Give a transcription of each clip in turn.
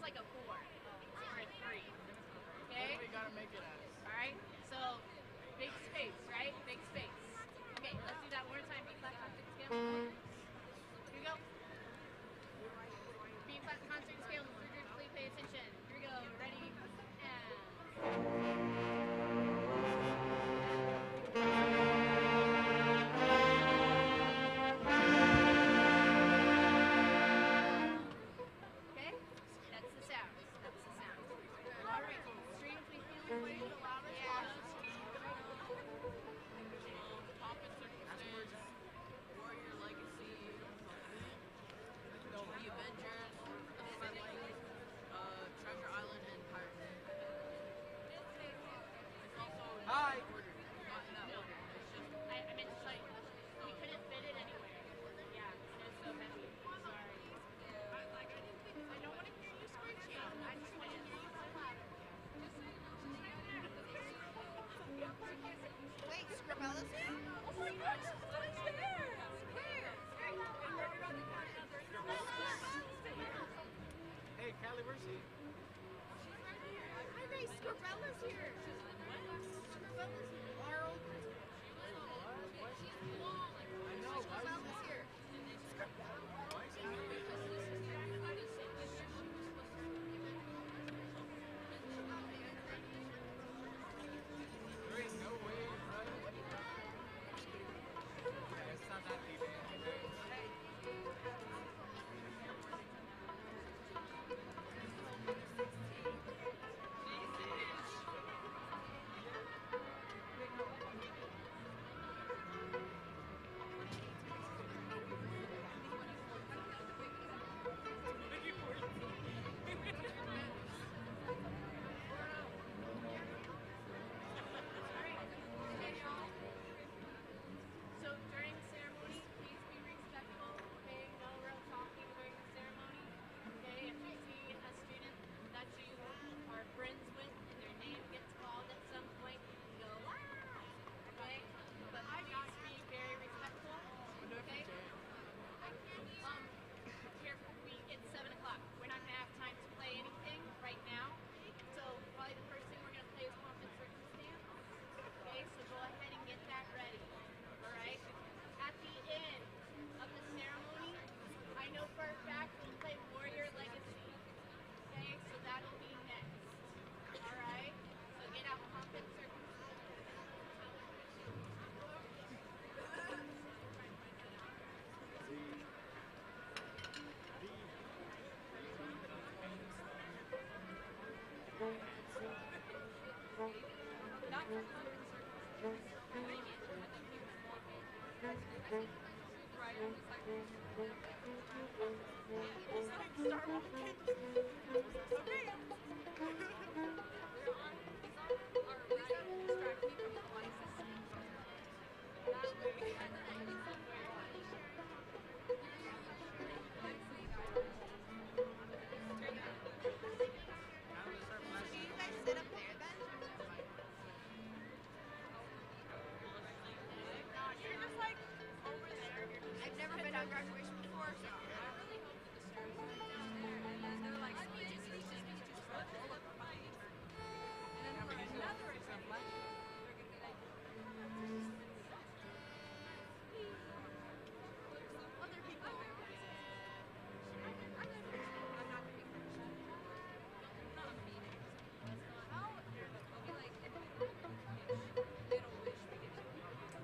like a 4 or a 3. Okay? We gotta make it as. Alright? So, big space, right? Big space. Okay, let's do that one more time. B flat concert scale. Here we go. B flat concert scale. Please pay attention. Here we go. Ready? And... Okay? That's the sound. That's the sound. Alright, strings we feel for you. Yeah. Top and circumstance, Warrior Legacy, The Avengers, Treasure Island, and Pirate Bay. It's also Hi. not in that order. It's just I meant to tell you, we couldn't fit it anywhere. Yeah, it is so heavy. Sorry. I don't want to hear you screeching. I just want to hear you play louder. Wait, Scribella's here? Oh my gosh, it's there! Where? Hey, Callie, where's she? Hi, Ray, Scribella's here. Scribella's here. Laurel. I know. Scribella's here. There ain't no way, brother. Yeah, it's not that deep. So during the ceremony, please be respectful. Okay, no real talking during the ceremony. Okay, if you see a student that you are friends with and their name gets called at some point, you go, wow. Okay, but please be very respectful. Okay. Here it's 7 o'clock. We're not gonna have time to play anything right now. So probably the first thing we're gonna play is Pomp and Circumstance. Okay, so go ahead and get that ready. Alright? At the end of the ceremony, I know for a fact we'll play Warrior Legacy. Okay, so that'll be next. Alright? So get out Pomp and Circumstance. Not for Pomp and Circumstance. Start walking. Okay. Distract me from the devices. That way. Do you guys sit up there then? You're just like over there. I've never been to a graduation before, so.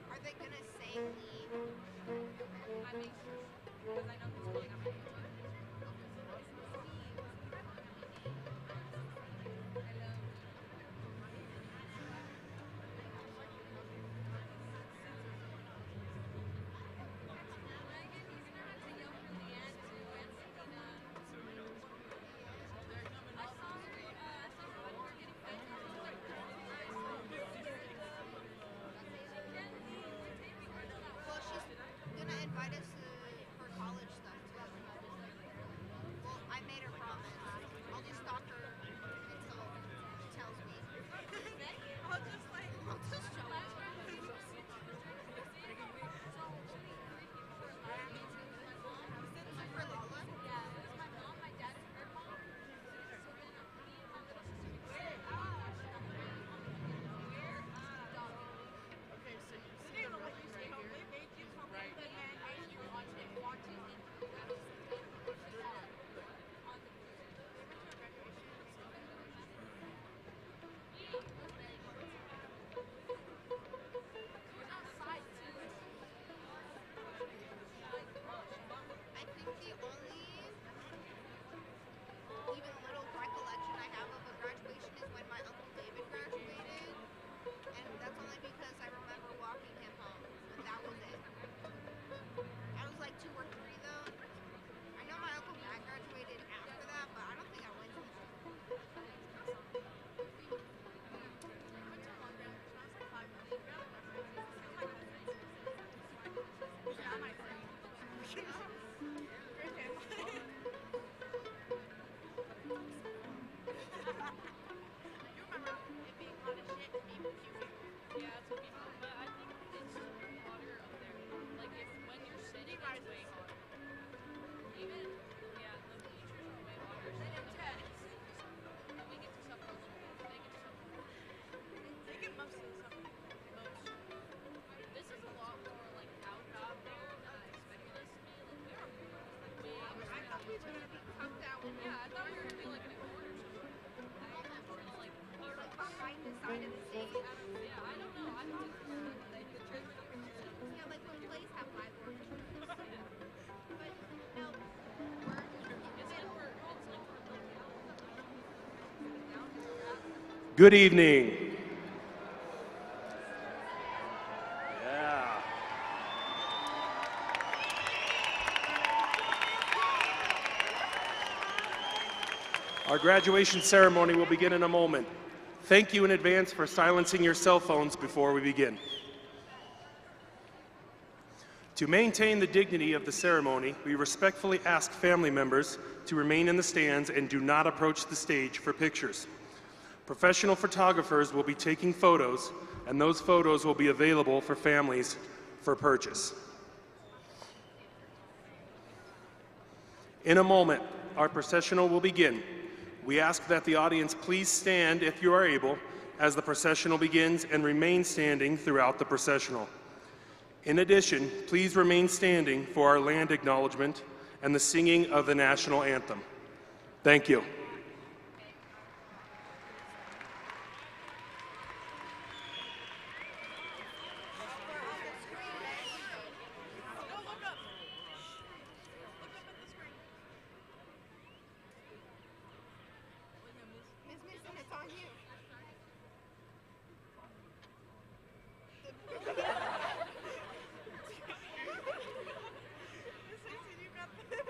Are they gonna say leave? I make sure, because I know who's side of the stage. Yeah, like when plays have live orchestras. But no, Good evening. Yeah. Our graduation ceremony will begin in a moment. Thank you in advance for silencing your cell phones before we begin. To maintain the dignity of the ceremony, we respectfully ask family members to remain in the stands and do not approach the stage for pictures. Professional photographers will be taking photos, and those photos will be available for families for purchase. In a moment, our processional will begin. We ask that the audience please stand if you are able as the processional begins and remain standing throughout the processional. In addition, please remain standing for our land acknowledgement and the singing of the national anthem. Thank you. Miss Mason, it's on you. Miss Mason, you got this.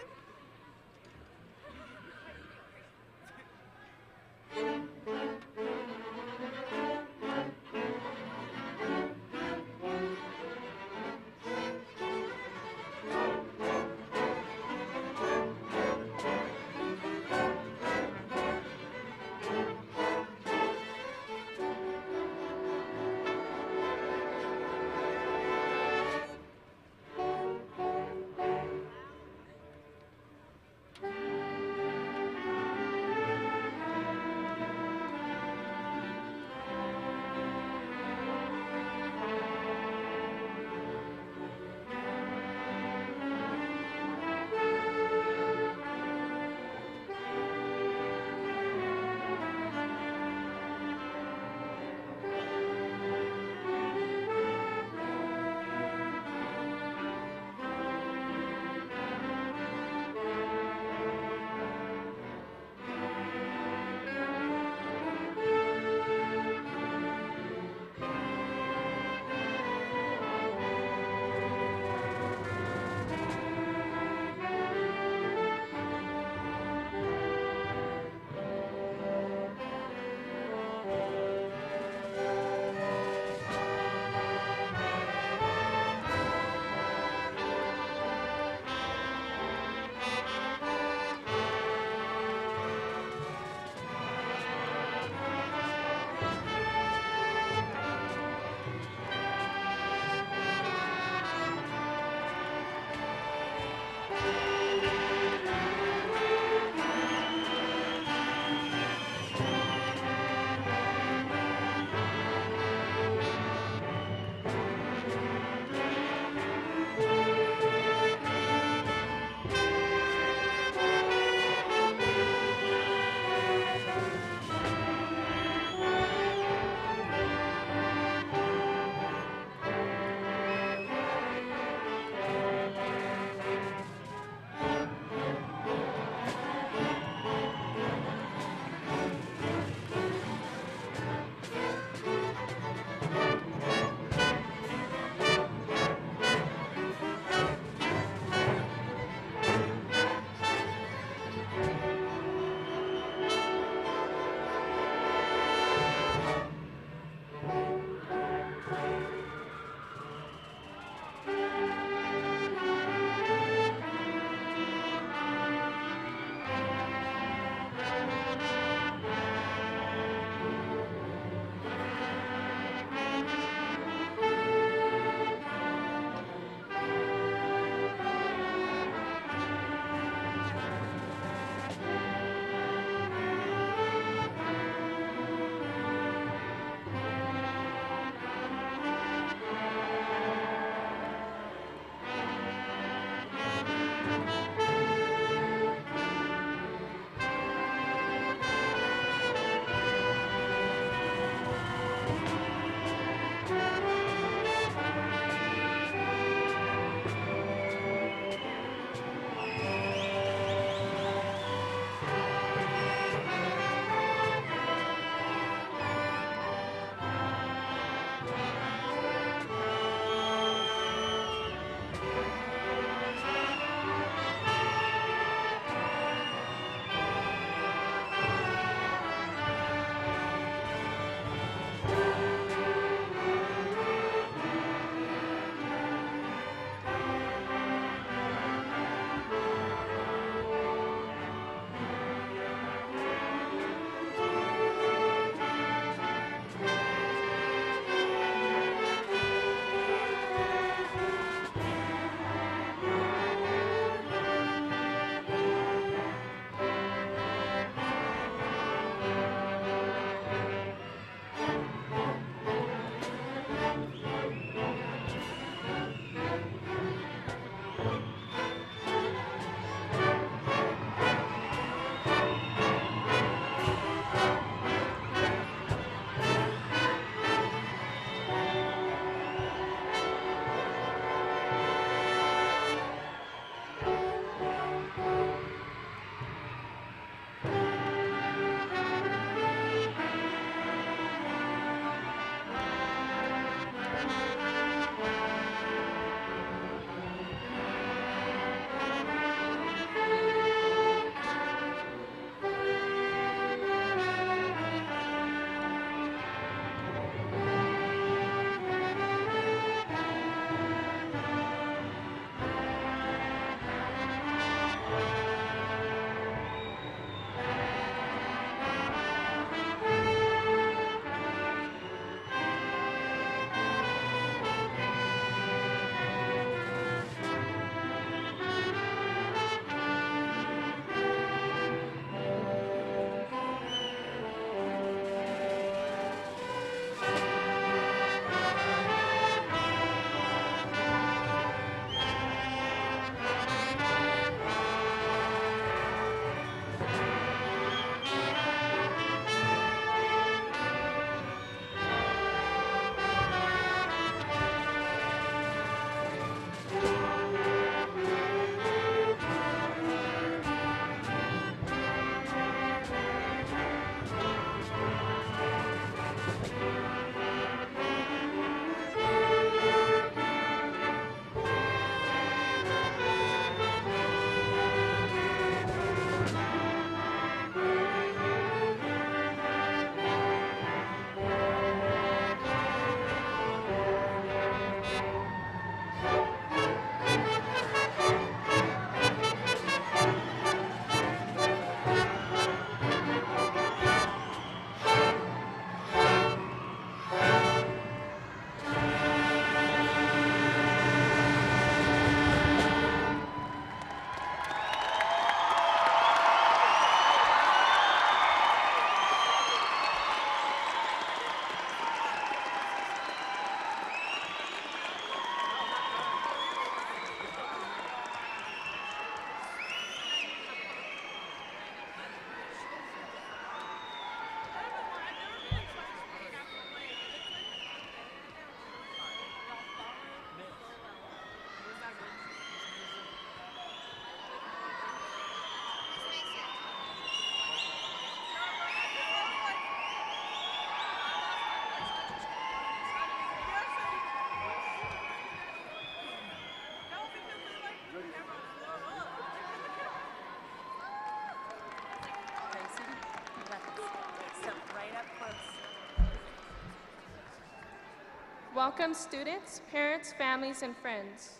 Welcome students, parents, families, and friends.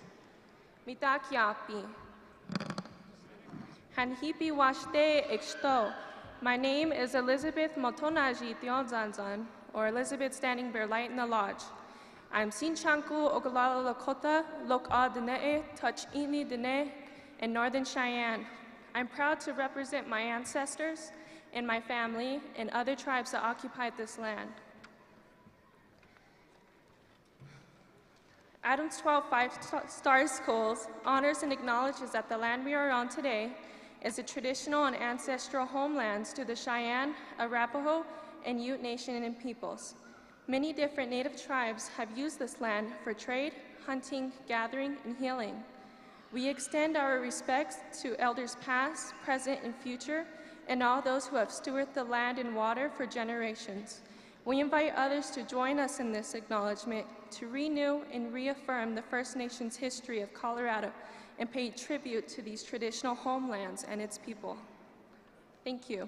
Mitak yapi. Hanhipi washte exto. My name is Elizabeth Motonaji Tionzanzan, or Elizabeth Standing Bear Light in the Lodge. I'm Sinchanku Ogalala Lakota, Lok'a Dine'e, Touch Imi Dine, in Northern Cheyenne. I'm proud to represent my ancestors and my family and other tribes that occupied this land. Adams 12 5-star schools honors and acknowledges that the land we are on today is the traditional and ancestral homelands to the Cheyenne, Arapaho, and Ute Nation and peoples. Many different native tribes have used this land for trade, hunting, gathering, and healing. We extend our respects to elders past, present, and future, and all those who have stewarded the land and water for generations. We invite others to join us in this acknowledgement to renew and reaffirm the First Nations history of Colorado and pay tribute to these traditional homelands and its people. Thank you.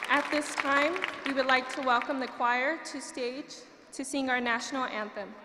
At this time, we would like to welcome the choir to stage to sing our national anthem.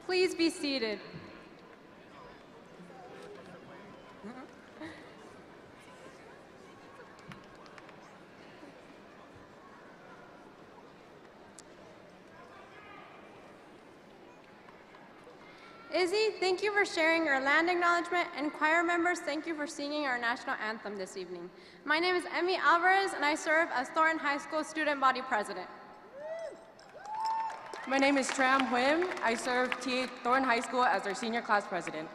Please be seated. Izzy, thank you for sharing your land acknowledgement, and choir members, thank you for singing our national anthem this evening. My name is Emmy Alvarez, and I serve as Thornton High School Student Body President. My name is Tram Huim. I serve Thornton High School as their senior class president.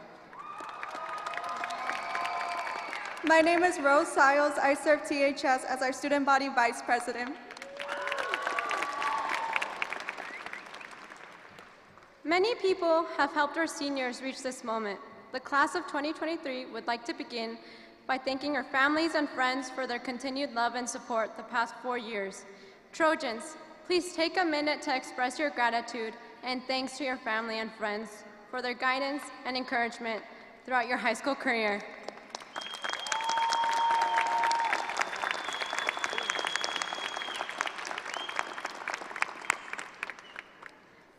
My name is Rose Siles. I serve THS as our student body vice president. Many people have helped our seniors reach this moment. The class of 2023 would like to begin by thanking our families and friends for their continued love and support the past 4 years. Trojans, please take a minute to express your gratitude and thanks to your family and friends for their guidance and encouragement throughout your high school career.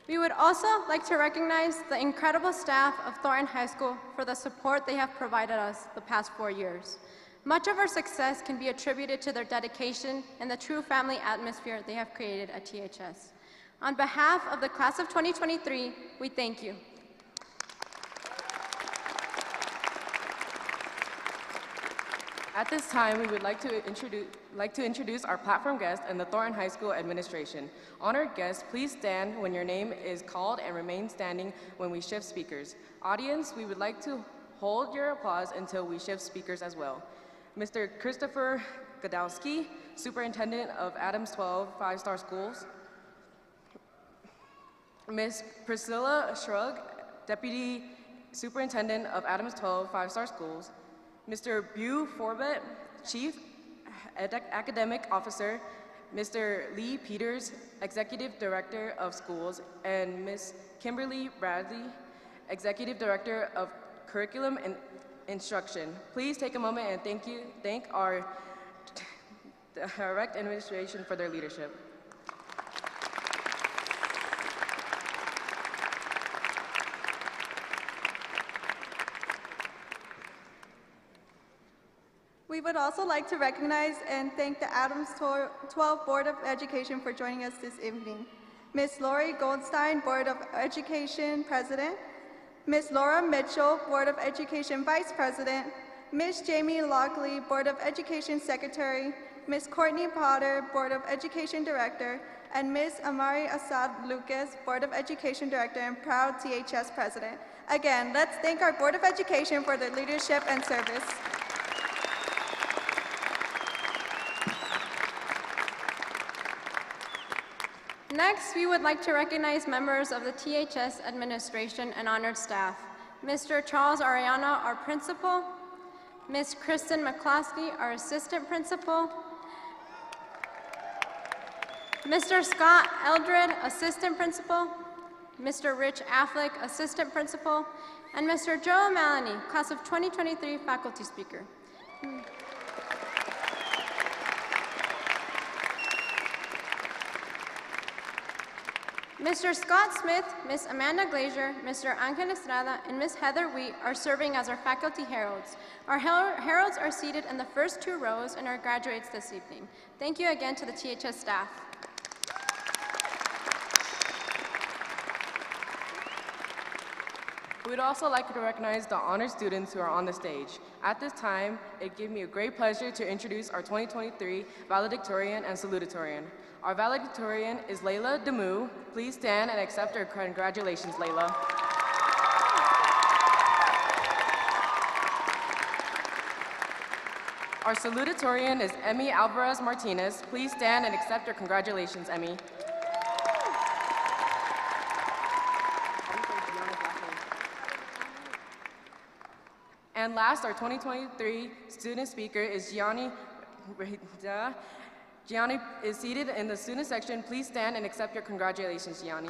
We would also like to recognize the incredible staff of Thornton High School for the support they have provided us the past 4 years. Much of our success can be attributed to their dedication and the true family atmosphere they have created at THS. On behalf of the class of 2023, we thank you. At this time, we would like to introduce our platform guest and the Thornton High School administration. Honored guests, please stand when your name is called and remain standing when we shift speakers. Audience, we would like to hold your applause until we shift speakers as well. Mr. Christopher Godowski, Superintendent of Adams 12 5-star schools. Ms. Priscilla Shrug, Deputy Superintendent of Adams 12 5-star schools. Mr. Bew Forbett, Chief Academic Officer. Mr. Lee Peters, Executive Director of Schools, and Ms. Kimberly Bradley, Executive Director of Curriculum and Instruction. Please take a moment and thank our direct administration for their leadership. We would also like to recognize and thank the Adams 12 Board of Education for joining us this evening. Ms. Lori Goldstein, Board of Education President. Ms. Laura Mitchell, Board of Education Vice President. Ms. Jamie Lockley, Board of Education Secretary. Ms. Courtney Potter, Board of Education Director. And Ms. Amari Assad Lucas, Board of Education Director and proud THS President. Again, let's thank our Board of Education for their leadership and service. Next, we would like to recognize members of the THS administration and honored staff. Mr. Charles Ariana, our principal. Ms. Kristen McCloskey, our assistant principal. Mr. Scott Eldred, assistant principal. Mr. Rich Affleck, assistant principal. And Mr. Joe O'Malley, class of 2023 faculty speaker. Mr. Scott Smith, Ms. Amanda Glazier, Mr. Angel Estrada, and Ms. Heather Wheat are serving as our faculty heralds. Our heralds are seated in the first 2 rows and are graduates this evening. Thank you again to the THS staff. We would also like to recognize the honor students who are on the stage. At this time, it gives me a great pleasure to introduce our 2023 valedictorian and salutatorian. Our valedictorian is Layla Demu. Please stand and accept our congratulations, Layla. Our salutatorian is Emmy Alvarez Martinez. Please stand and accept our congratulations, Emmy. And last, our 2023 student speaker is Gianni. Gianni is seated in the student section. Please stand and accept your congratulations, Gianni.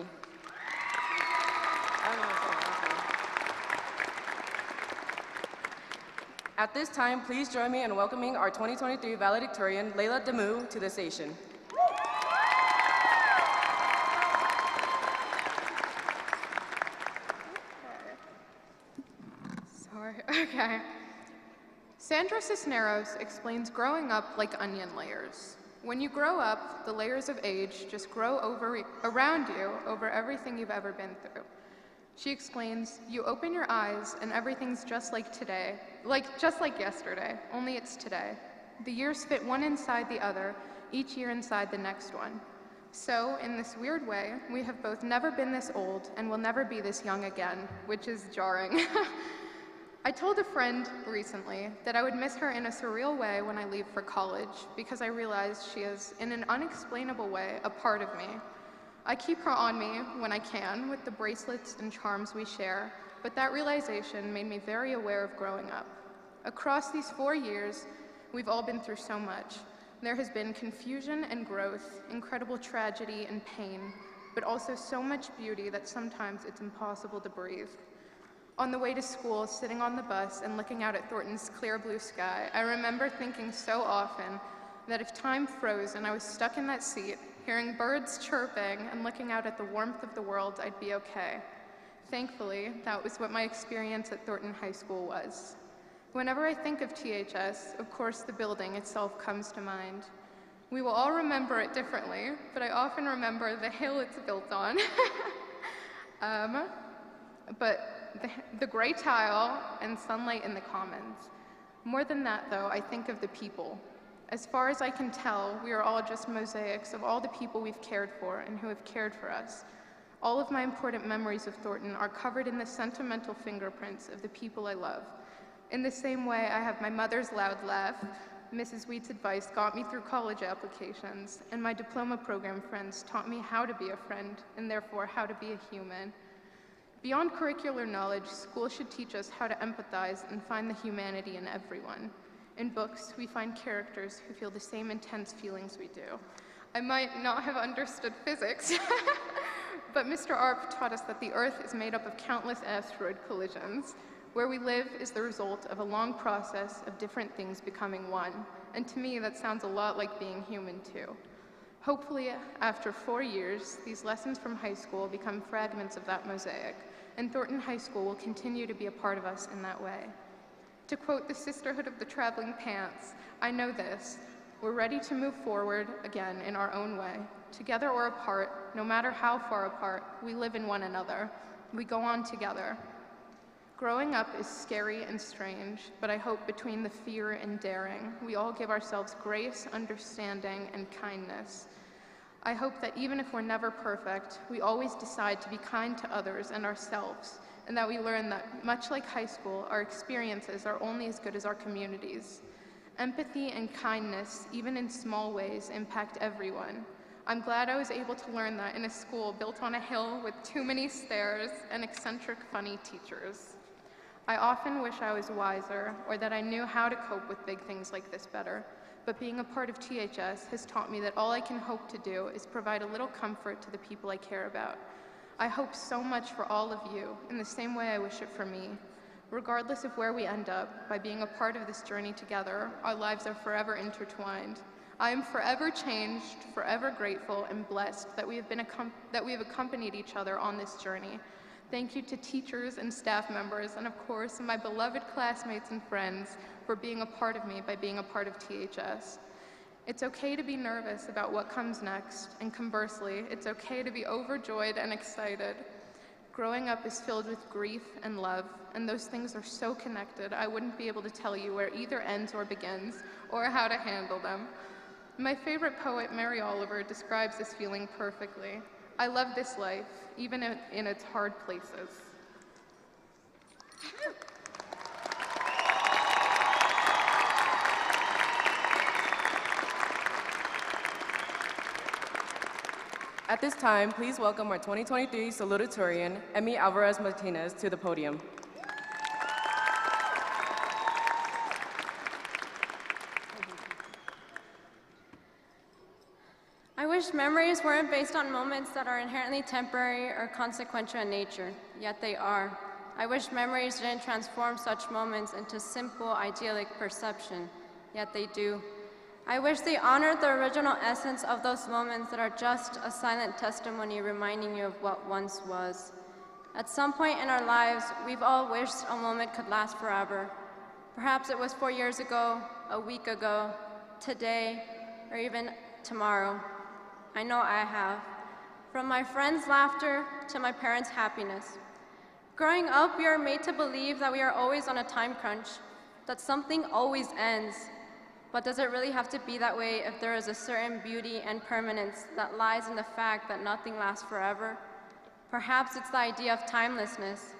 At this time, please join me in welcoming our 2023 valedictorian, Layla Demu, to the station. Okay. Sandra Cisneros explains growing up like onion layers. When you grow up, the layers of age just grow around you over everything you've ever been through. She explains, you open your eyes and everything's just like today, just like yesterday, only it's today. The years fit one inside the other, each year inside the next one. So, in this weird way, we have both never been this old and will never be this young again, which is jarring. I told a friend recently that I would miss her in a surreal way when I leave for college because I realized she is, in an unexplainable way, a part of me. I keep her on me when I can with the bracelets and charms we share, but that realization made me very aware of growing up. Across these 4 years, we've all been through so much. There has been confusion and growth, incredible tragedy and pain, but also so much beauty that sometimes it's impossible to breathe. On the way to school, sitting on the bus and looking out at Thornton's clear blue sky, I remember thinking so often that if time froze and I was stuck in that seat, hearing birds chirping, and looking out at the warmth of the world, I'd be okay. Thankfully, that was what my experience at Thornton High School was. Whenever I think of THS, of course the building itself comes to mind. We will all remember it differently, but I often remember the hill it's built on. But the gray tile and sunlight in the commons. More than that, though, I think of the people. As far as I can tell, we are all just mosaics of all the people we've cared for and who have cared for us. All of my important memories of Thornton are covered in the sentimental fingerprints of the people I love. In the same way, I have my mother's loud laugh, Mrs. Wheat's advice got me through college applications, and my diploma program friends taught me how to be a friend, and therefore how to be a human. Beyond curricular knowledge, school should teach us how to empathize and find the humanity in everyone. In books, we find characters who feel the same intense feelings we do. I might not have understood physics, but Mr. Arp taught us that the Earth is made up of countless asteroid collisions. Where we live is the result of a long process of different things becoming one, and to me that sounds a lot like being human too. Hopefully, after 4 years, these lessons from high school become fragments of that mosaic, and Thornton High School will continue to be a part of us in that way. To quote the Sisterhood of the Traveling Pants, I know this: we're ready to move forward again in our own way. Together or apart, no matter how far apart, we live in one another. We go on together. Growing up is scary and strange, but I hope between the fear and daring, we all give ourselves grace, understanding, and kindness. I hope that even if we're never perfect, we always decide to be kind to others and ourselves, and that we learn that, much like high school, our experiences are only as good as our communities. Empathy and kindness, even in small ways, impact everyone. I'm glad I was able to learn that in a school built on a hill with too many stairs and eccentric, funny teachers. I often wish I was wiser, or that I knew how to cope with big things like this better, but being a part of THS has taught me that all I can hope to do is provide a little comfort to the people I care about. I hope so much for all of you, in the same way I wish it for me. Regardless of where we end up, by being a part of this journey together, our lives are forever intertwined. I am forever changed, forever grateful, and blessed that we have accompanied each other on this journey. Thank you to teachers and staff members, and of course, my beloved classmates and friends for being a part of me by being a part of THS. It's okay to be nervous about what comes next, and conversely, it's okay to be overjoyed and excited. Growing up is filled with grief and love, and those things are so connected, I wouldn't be able to tell you where either ends or begins, or how to handle them. My favorite poet, Mary Oliver, describes this feeling perfectly. I love this life, even in its hard places. At this time, please welcome our 2023 salutatorian, Emmy Alvarez Martinez, to the podium. I wish memories weren't based on moments that are inherently temporary or consequential in nature, yet they are. I wish memories didn't transform such moments into simple, idyllic perception, yet they do. I wish they honored the original essence of those moments that are just a silent testimony reminding you of what once was. At some point in our lives, we've all wished a moment could last forever. Perhaps it was 4 years ago, a week ago, today, or even tomorrow. I know I have. From my friends' laughter to my parents' happiness. Growing up, we are made to believe that we are always on a time crunch, that something always ends. But does it really have to be that way if there is a certain beauty and permanence that lies in the fact that nothing lasts forever? Perhaps it's the idea of timelessness.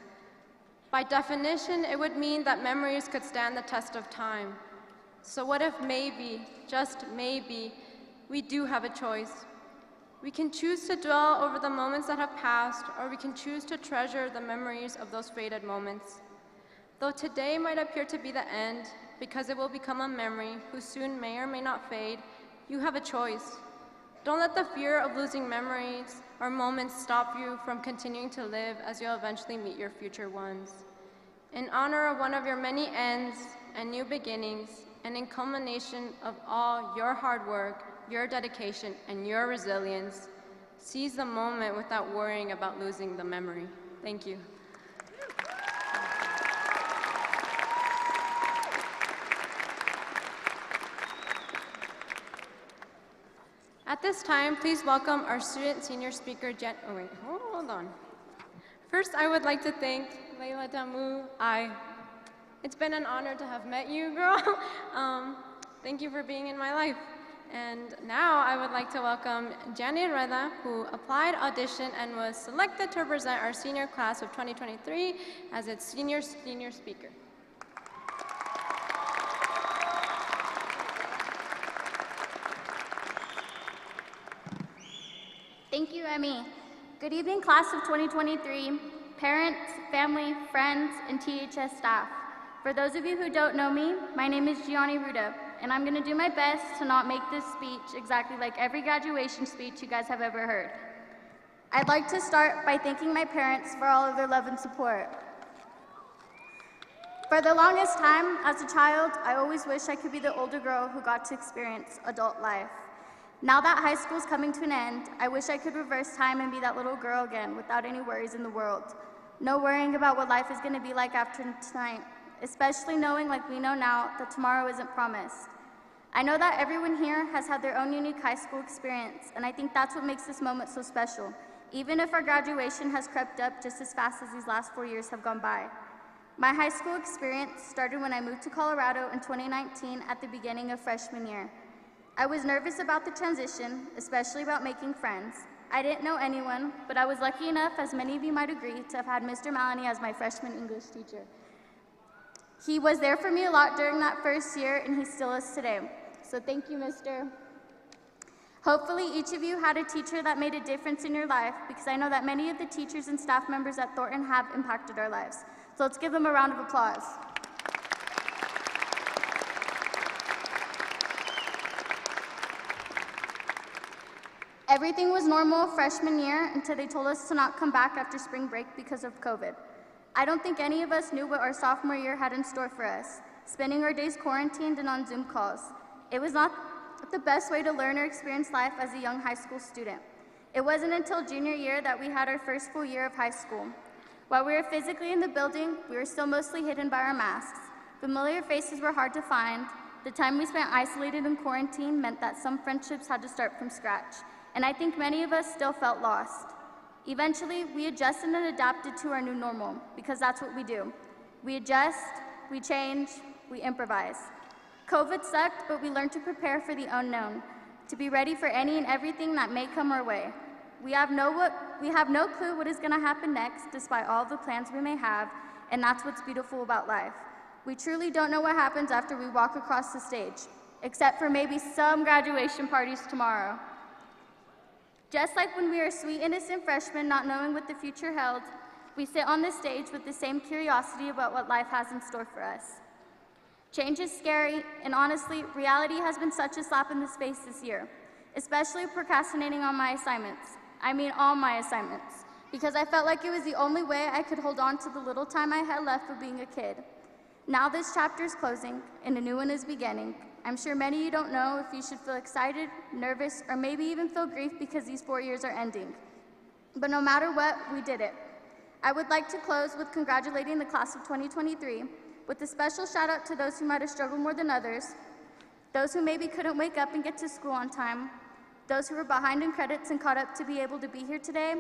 By definition, it would mean that memories could stand the test of time. So what if maybe, just maybe, we do have a choice? We can choose to dwell over the moments that have passed, or we can choose to treasure the memories of those faded moments. Though today might appear to be the end, because it will become a memory whose soon may or may not fade, you have a choice. Don't let the fear of losing memories or moments stop you from continuing to live as you'll eventually meet your future ones. In honor of one of your many ends and new beginnings, and in culmination of all your hard work, your dedication, and your resilience. Seize the moment without worrying about losing the memory. Thank you. At this time, please welcome our student senior speaker, hold on. First, I would like to thank Layla Damu. It's been an honor to have met you, girl. Thank you for being in my life. And now I would like to welcome Jenny Reda, who applied, auditioned, and was selected to represent our senior class of 2023 as its senior speaker. Thank you, Emmy. Good evening, class of 2023, parents, family, friends, and THS staff. For those of you who don't know me, my name is Gianni Ruda, and I'm gonna do my best to not make this speech exactly like every graduation speech you guys have ever heard. I'd like to start by thanking my parents for all of their love and support. For the longest time, as a child, I always wished I could be the older girl who got to experience adult life. Now that high school's coming to an end, I wish I could reverse time and be that little girl again without any worries in the world. No worrying about what life is gonna be like after tonight, especially knowing, like we know now, that tomorrow isn't promised. I know that everyone here has had their own unique high school experience, and I think that's what makes this moment so special, even if our graduation has crept up just as fast as these last 4 years have gone by. My high school experience started when I moved to Colorado in 2019 at the beginning of freshman year. I was nervous about the transition, especially about making friends. I didn't know anyone, but I was lucky enough, as many of you might agree, to have had Mr. Maloney as my freshman English teacher. He was there for me a lot during that first year, and he still is today. So thank you, Mister. Hopefully each of you had a teacher that made a difference in your life, because I know that many of the teachers and staff members at Thornton have impacted our lives. So let's give them a round of applause. Everything was normal freshman year until they told us to not come back after spring break because of COVID. I don't think any of us knew what our sophomore year had in store for us, spending our days quarantined and on Zoom calls. It was not the best way to learn or experience life as a young high school student. It wasn't until junior year that we had our first full year of high school. While we were physically in the building, we were still mostly hidden by our masks. Familiar faces were hard to find. The time we spent isolated in quarantine meant that some friendships had to start from scratch, and I think many of us still felt lost. Eventually, we adjusted and adapted to our new normal, because that's what we do. We adjust, we change, we improvise. COVID sucked, but we learned to prepare for the unknown, to be ready for any and everything that may come our way. We have no clue what is gonna happen next, despite all the plans we may have, and that's what's beautiful about life. We truly don't know what happens after we walk across the stage, except for maybe some graduation parties tomorrow. Just like when we were sweet, innocent freshmen not knowing what the future held, we sit on this stage with the same curiosity about what life has in store for us. Change is scary, and honestly, reality has been such a slap in the face this year, especially procrastinating on my assignments. I mean all my assignments, because I felt like it was the only way I could hold on to the little time I had left of being a kid. Now this chapter is closing, and a new one is beginning. I'm sure many of you don't know if you should feel excited, nervous, or maybe even feel grief because these 4 years are ending. But no matter what, we did it. I would like to close with congratulating the class of 2023, with a special shout out to those who might have struggled more than others, those who maybe couldn't wake up and get to school on time, those who were behind in credits and caught up to be able to be here today,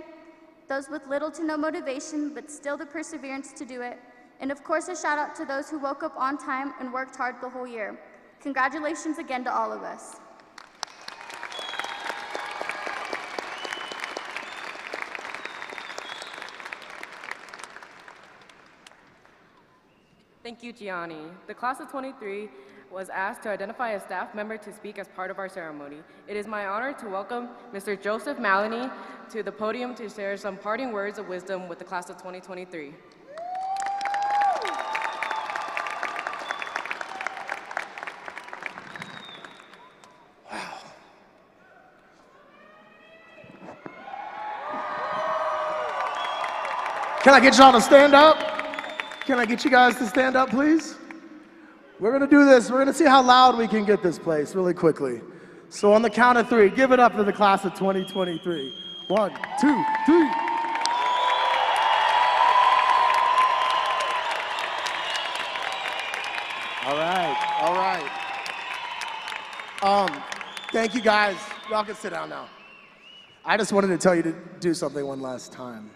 those with little to no motivation but still the perseverance to do it, and of course a shout out to those who woke up on time and worked hard the whole year. Congratulations again to all of us. Thank you, Gianni. The class of 23 was asked to identify a staff member to speak as part of our ceremony. It is my honor to welcome Mr. Joseph Maloney to the podium to share some parting words of wisdom with the class of 2023. Can I get y'all to stand up? Can I get you guys to stand up, please? We're gonna do this. We're gonna see how loud we can get this place really quickly. So on the count of three, give it up for the class of 2023. 1, 2, 3. All right, all right. Thank you guys. Y'all can sit down now. I just wanted to tell you to do something one last time.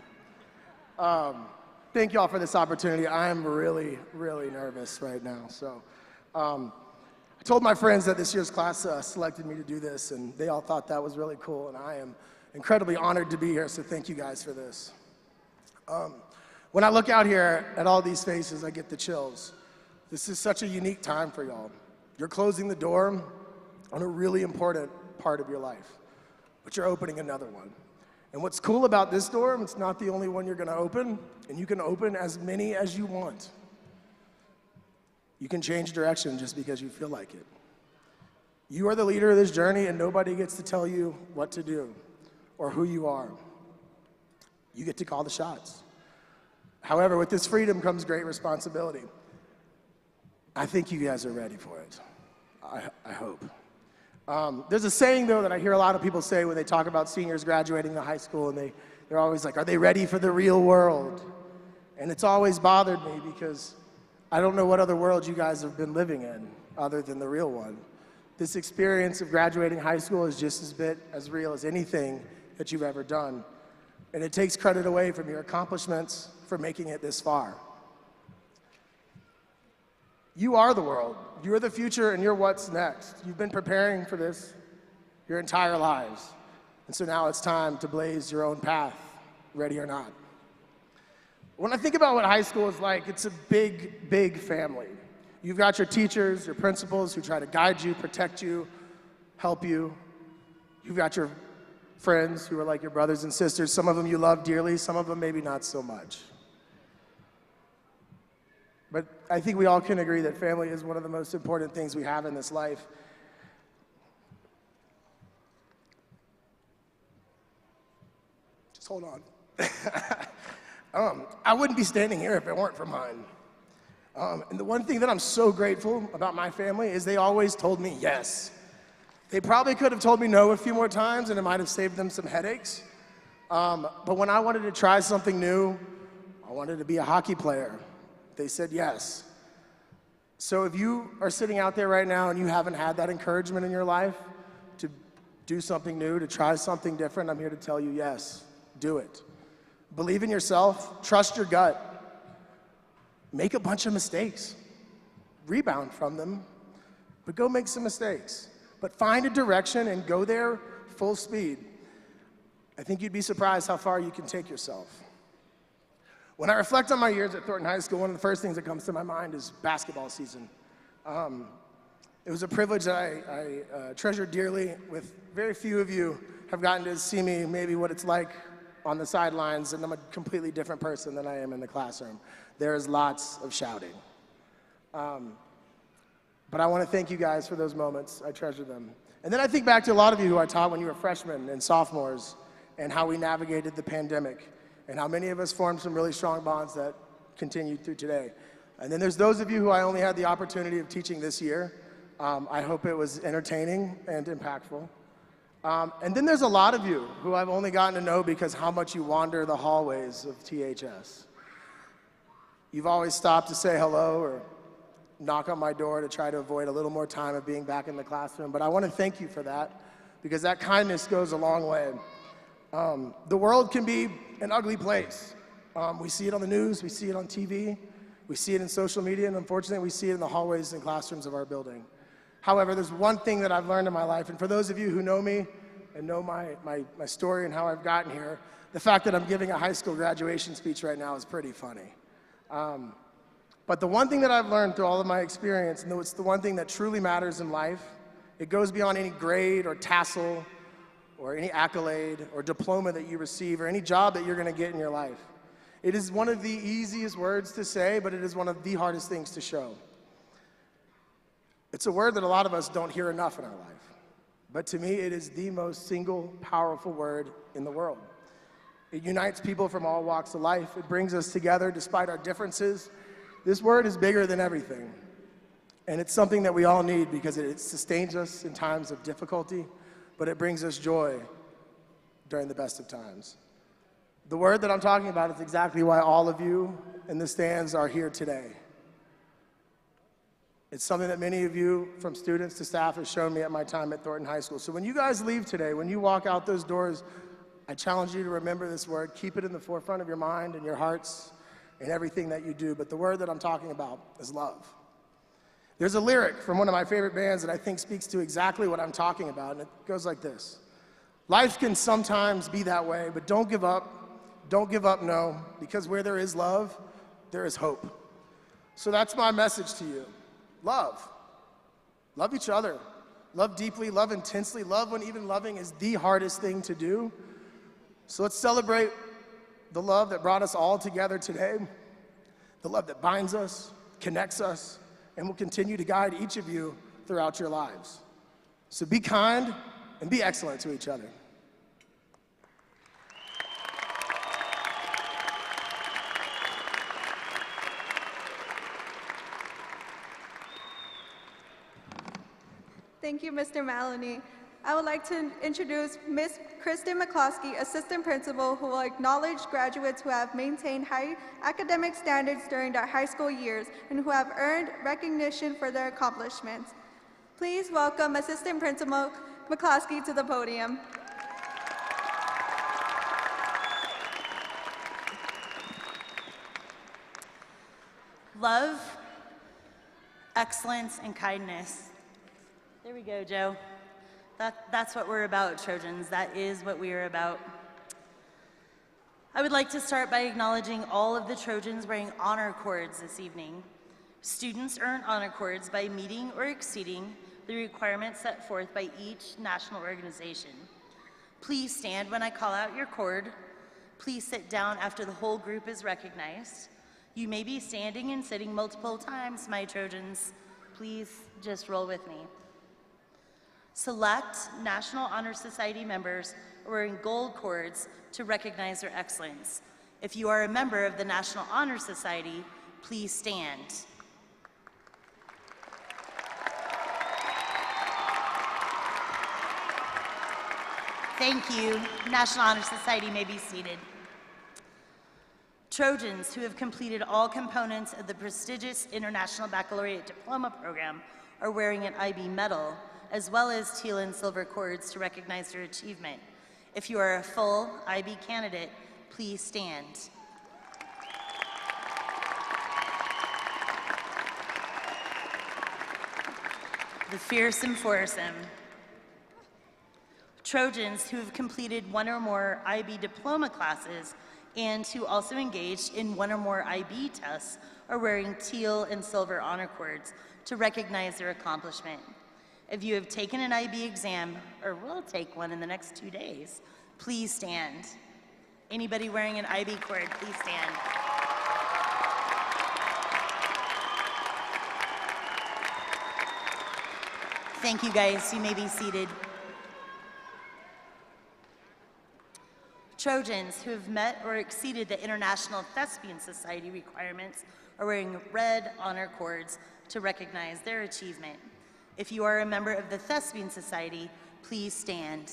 Thank y'all for this opportunity. I am really, really nervous right now. So I told my friends that this year's class selected me to do this, and they all thought that was really cool, and I am incredibly honored to be here, so thank you guys for this. When I look out here at all these faces, I get the chills. This is such a unique time for y'all. You're closing the door on a really important part of your life, but you're opening another one. And what's cool about this door, it's not the only one you're gonna open, and you can open as many as you want. You can change direction just because you feel like it. You are the leader of this journey, and nobody gets to tell you what to do or who you are. You get to call the shots. However, with this freedom comes great responsibility. I think you guys are ready for it. I hope. There's a saying, though, that I hear a lot of people say when they talk about seniors graduating the high school, and they're always like, are they ready for the real world? And it's always bothered me because I don't know what other world you guys have been living in other than the real one. This experience of graduating high school is just as real as anything that you've ever done. And it takes credit away from your accomplishments for making it this far. You are the world. You're the future, and you're what's next. You've been preparing for this your entire lives. And so now it's time to blaze your own path, ready or not. When I think about what high school is like, it's a big, big family. You've got your teachers, your principals who try to guide you, protect you, help you. You've got your friends who are like your brothers and sisters. Some of them you love dearly, some of them maybe not so much. But I think we all can agree that family is one of the most important things we have in this life. Just hold on. I wouldn't be standing here if it weren't for mine. And the one thing that I'm so grateful about my family is they always told me yes. They probably could have told me no a few more times, and it might have saved them some headaches. But when I wanted to try something new, I wanted to be a hockey player. They said yes. So if you are sitting out there right now and you haven't had that encouragement in your life to do something new, to try something different, I'm here to tell you yes, do it. Believe in yourself, trust your gut, make a bunch of mistakes, rebound from them, but go make some mistakes. But find a direction and go there full speed. I think you'd be surprised how far you can take yourself. When I reflect on my years at Thornton High School, one of the first things that comes to my mind is basketball season. It was a privilege that I treasured dearly. With very few of you have gotten to see me, maybe what it's like on the sidelines, and I'm a completely different person than I am in the classroom. There is lots of shouting. But I want to thank you guys for those moments. I treasure them. And then I think back to a lot of you who I taught when you were freshmen and sophomores, and how we navigated the pandemic, and how many of us formed some really strong bonds that continued through today. And then there's those of you who I only had the opportunity of teaching this year. I hope it was entertaining and impactful. And then there's a lot of you who I've only gotten to know because how much you wander the hallways of THS. You've always stopped to say hello or knock on my door to try to avoid a little more time of being back in the classroom. But I want to thank you for that, because that kindness goes a long way. The world can be an ugly place. We see it on the news, we see it on TV, we see it in social media, and unfortunately we see it in the hallways and classrooms of our building. However, there's one thing that I've learned in my life, and for those of you who know me and know my story and how I've gotten here, the fact that I'm giving a high school graduation speech right now is pretty funny. But the one thing that I've learned through all of my experience, and it's the one thing that truly matters in life, it goes beyond any grade or tassel or any accolade or diploma that you receive or any job that you're going to get in your life. It is one of the easiest words to say, but it is one of the hardest things to show. It's a word that a lot of us don't hear enough in our life. But to me, it is the most single, powerful word in the world. It unites people from all walks of life. It brings us together despite our differences. This word is bigger than everything. And it's something that we all need because it sustains us in times of difficulty, but it brings us joy during the best of times. The word that I'm talking about is exactly why all of you in the stands are here today. It's something that many of you, from students to staff, have shown me at my time at Thornton High School. So when you guys leave today, when you walk out those doors, I challenge you to remember this word. Keep it in the forefront of your mind and your hearts and everything that you do. But the word that I'm talking about is love. There's a lyric from one of my favorite bands that I think speaks to exactly what I'm talking about, and it goes like this. Life can sometimes be that way, but don't give up. Don't give up, no, because where there is love, there is hope. So that's my message to you. Love. Love each other. Love deeply, love intensely, love when even loving is the hardest thing to do. So let's celebrate the love that brought us all together today, the love that binds us, connects us, and will continue to guide each of you throughout your lives. So be kind and be excellent to each other. Thank you, Mr. Maloney. I would like to introduce Ms. Kristen McCloskey, Assistant Principal, who will acknowledge graduates who have maintained high academic standards during their high school years and who have earned recognition for their accomplishments. Please welcome Assistant Principal McCloskey to the podium. Love, excellence, and kindness. There we go, Joe. That's what we're about, Trojans. That is what we are about. I would like to start by acknowledging all of the Trojans wearing honor cords this evening. Students earn honor cords by meeting or exceeding the requirements set forth by each national organization. Please stand when I call out your cord. Please sit down after the whole group is recognized. You may be standing and sitting multiple times, my Trojans. Please just roll with me. Select National Honor Society members are wearing gold cords to recognize their excellence. If you are a member of the National Honor Society, please stand. Thank you. National Honor Society may be seated. Trojans who have completed all components of the prestigious International Baccalaureate Diploma Program are wearing an IB medal, as well as teal and silver cords to recognize their achievement. If you are a full IB candidate, please stand. The fearsome foursome. Trojans who have completed one or more IB diploma classes and who also engaged in one or more IB tests are wearing teal and silver honor cords to recognize their accomplishment. If you have taken an IB exam or will take one in the next 2 days, please stand. Anybody wearing an IB cord, please stand. Thank you, guys. You may be seated. Trojans who have met or exceeded the International Thespian Society requirements are wearing red honor cords to recognize their achievement. If you are a member of the Thespian Society, please stand.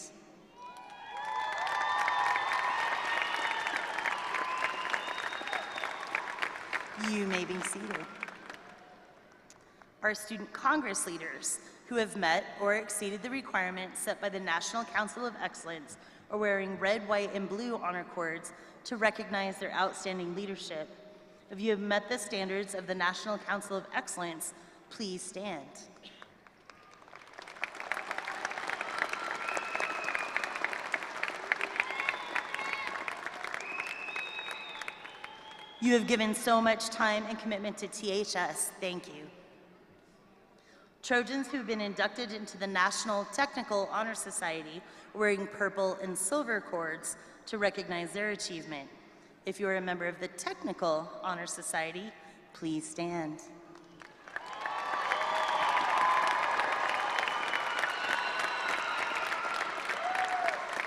You may be seated. Our Student Congress leaders who have met or exceeded the requirements set by the National Council of Excellence are wearing red, white, and blue honor cords to recognize their outstanding leadership. If you have met the standards of the National Council of Excellence, please stand. You have given so much time and commitment to THS. Thank you. Trojans who have been inducted into the National Technical Honor Society are wearing purple and silver cords to recognize their achievement. If you are a member of the Technical Honor Society, please stand.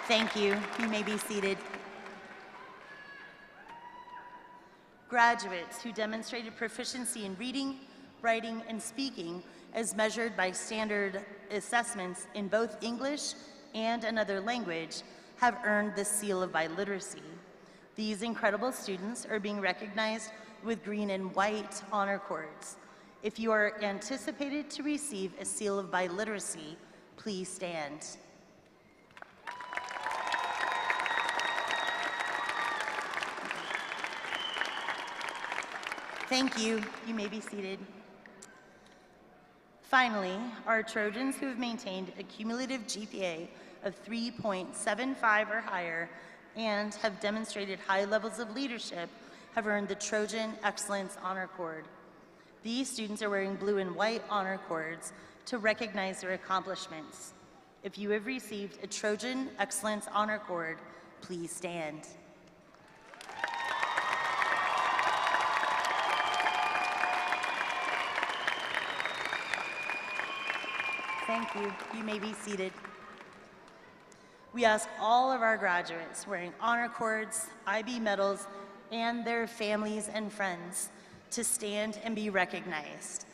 Thank you. You may be seated. Graduates who demonstrated proficiency in reading, writing, and speaking as measured by standard assessments in both English and another language have earned the seal of biliteracy. These incredible students are being recognized with green and white honor cords. If you are anticipated to receive a seal of biliteracy, please stand. Thank you. You may be seated. Finally, our Trojans who have maintained a cumulative GPA of 3.75 or higher and have demonstrated high levels of leadership have earned the Trojan Excellence Honor Cord. These students are wearing blue and white honor cords to recognize their accomplishments. If you have received a Trojan Excellence Honor Cord, please stand. Thank you. You may be seated. We ask all of our graduates wearing honor cords, IB medals, and their families and friends to stand and be recognized.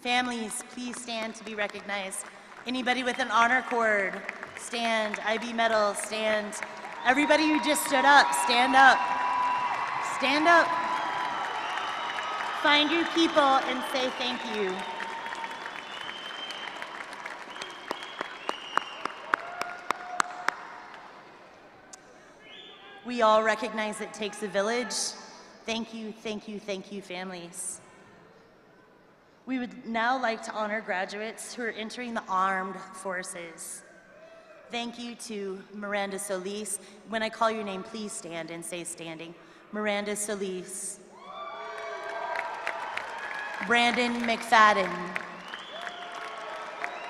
Families, please stand to be recognized. Anybody with an honor cord, stand. IB medal, stand. Everybody who just stood up, stand up. Stand up. Find your people and say thank you. We all recognize it takes a village. Thank you, thank you, thank you, families. We would now like to honor graduates who are entering the armed forces. Thank you to Miranda Solis. When I call your name, please stand and say standing. Miranda Solis. Brandon McFadden.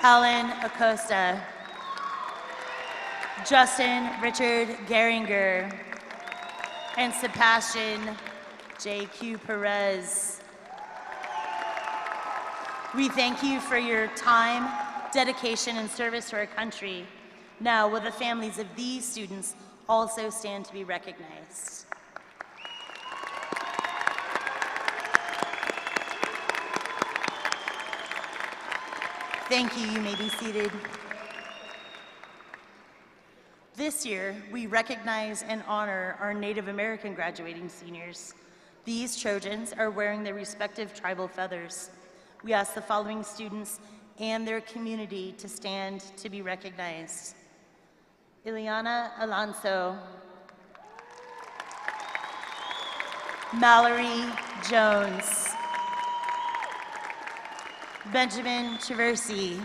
Alan Acosta. Justin Richard Geringer. And Sebastian J.Q. Perez. We thank you for your time, dedication, and service to our country. Now, will the families of these students also stand to be recognized? Thank you. You may be seated. This year, we recognize and honor our Native American graduating seniors. These Trojans are wearing their respective tribal feathers. We ask the following students and their community to stand to be recognized. Ileana Alonso. Mallory Jones. Benjamin Traversy.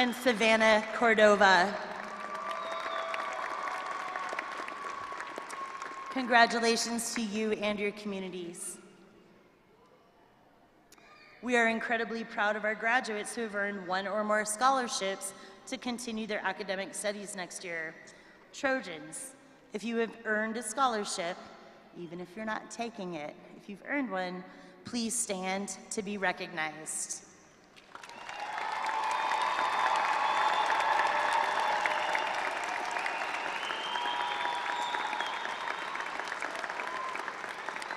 And Savannah Cordova. Congratulations to you and your communities. We are incredibly proud of our graduates who have earned one or more scholarships to continue their academic studies next year. Trojans, if you have earned a scholarship, even if you're not taking it, if you've earned one, please stand to be recognized.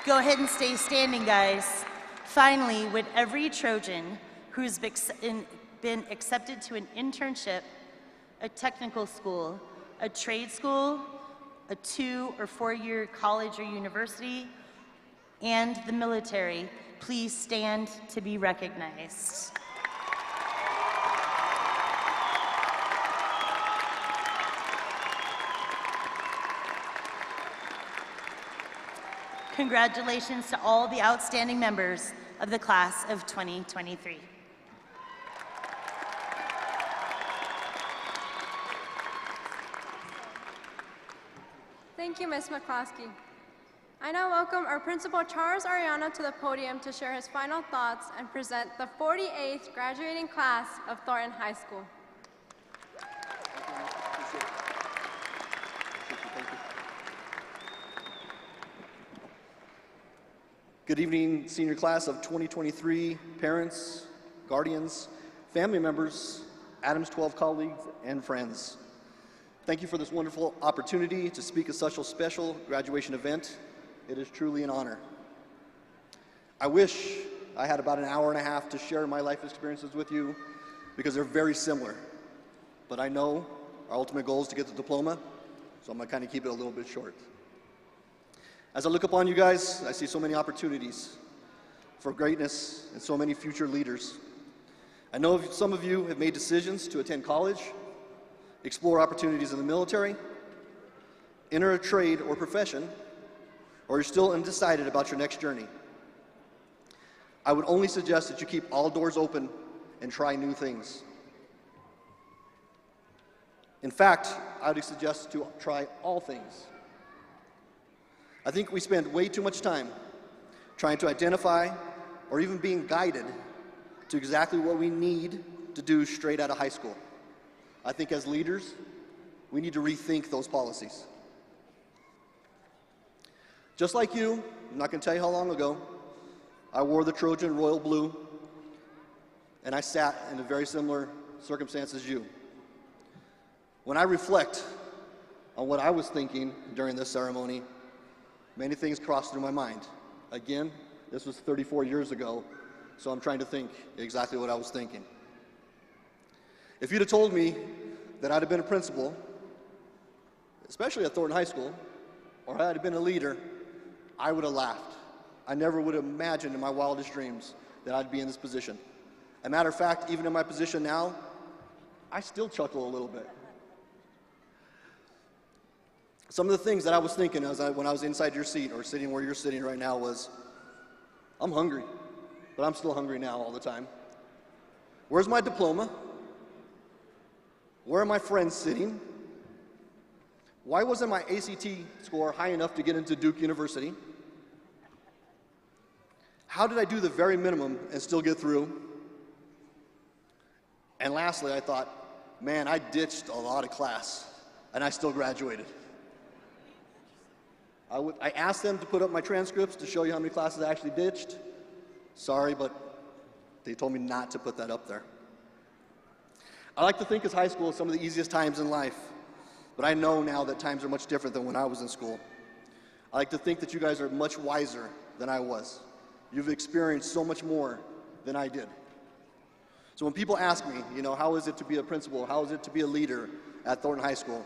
Go ahead and stay standing, guys. Finally, would every Trojan who's been accepted to an internship, a technical school, a trade school, a 2- or 4-year college or university, and the military, please stand to be recognized. Congratulations to all the outstanding members of the class of 2023. Thank you, Ms. McCloskey. I now welcome our principal, Charles Ariano, to the podium to share his final thoughts and present the 48th graduating class of Thornton High School. Good evening, senior class of 2023, parents, guardians, family members, Adams 12 colleagues, and friends. Thank you for this wonderful opportunity to speak at such a special graduation event. It is truly an honor. I wish I had about an hour and a half to share my life experiences with you because they're very similar. But I know our ultimate goal is to get the diploma, so I'm going to kind of keep it a little bit short. As I look upon you guys, I see so many opportunities for greatness and so many future leaders. I know some of you have made decisions to attend college, explore opportunities in the military, enter a trade or profession, or you're still undecided about your next journey. I would only suggest that you keep all doors open and try new things. In fact, I would suggest to try all things. I think we spend way too much time trying to identify or even being guided to exactly what we need to do straight out of high school. I think as leaders, we need to rethink those policies. Just like you, I'm not going to tell you how long ago, I wore the Trojan royal blue, and I sat in a very similar circumstance as you. When I reflect on what I was thinking during this ceremony, many things crossed through my mind. Again, this was 34 years ago, so I'm trying to think exactly what I was thinking. If you'd have told me that I'd have been a principal, especially at Thornton High School, or I'd have been a leader, I would have laughed. I never would have imagined in my wildest dreams that I'd be in this position. As a matter of fact, even in my position now, I still chuckle a little bit. Some of the things that I was thinking when I was inside your seat or sitting where you're sitting right now was, I'm hungry, but I'm still hungry now all the time. Where's my diploma? Where are my friends sitting? Why wasn't my ACT score high enough to get into Duke University? How did I do the very minimum and still get through? And lastly, I thought, man, I ditched a lot of class, and I still graduated. I asked them to put up my transcripts to show you how many classes I actually ditched. Sorry, but they told me not to put that up there. I like to think as high school is some of the easiest times in life, but I know now that times are much different than when I was in school. I like to think that you guys are much wiser than I was. You've experienced so much more than I did. So when people ask me, how is it to be a principal? How is it to be a leader at Thornton High School?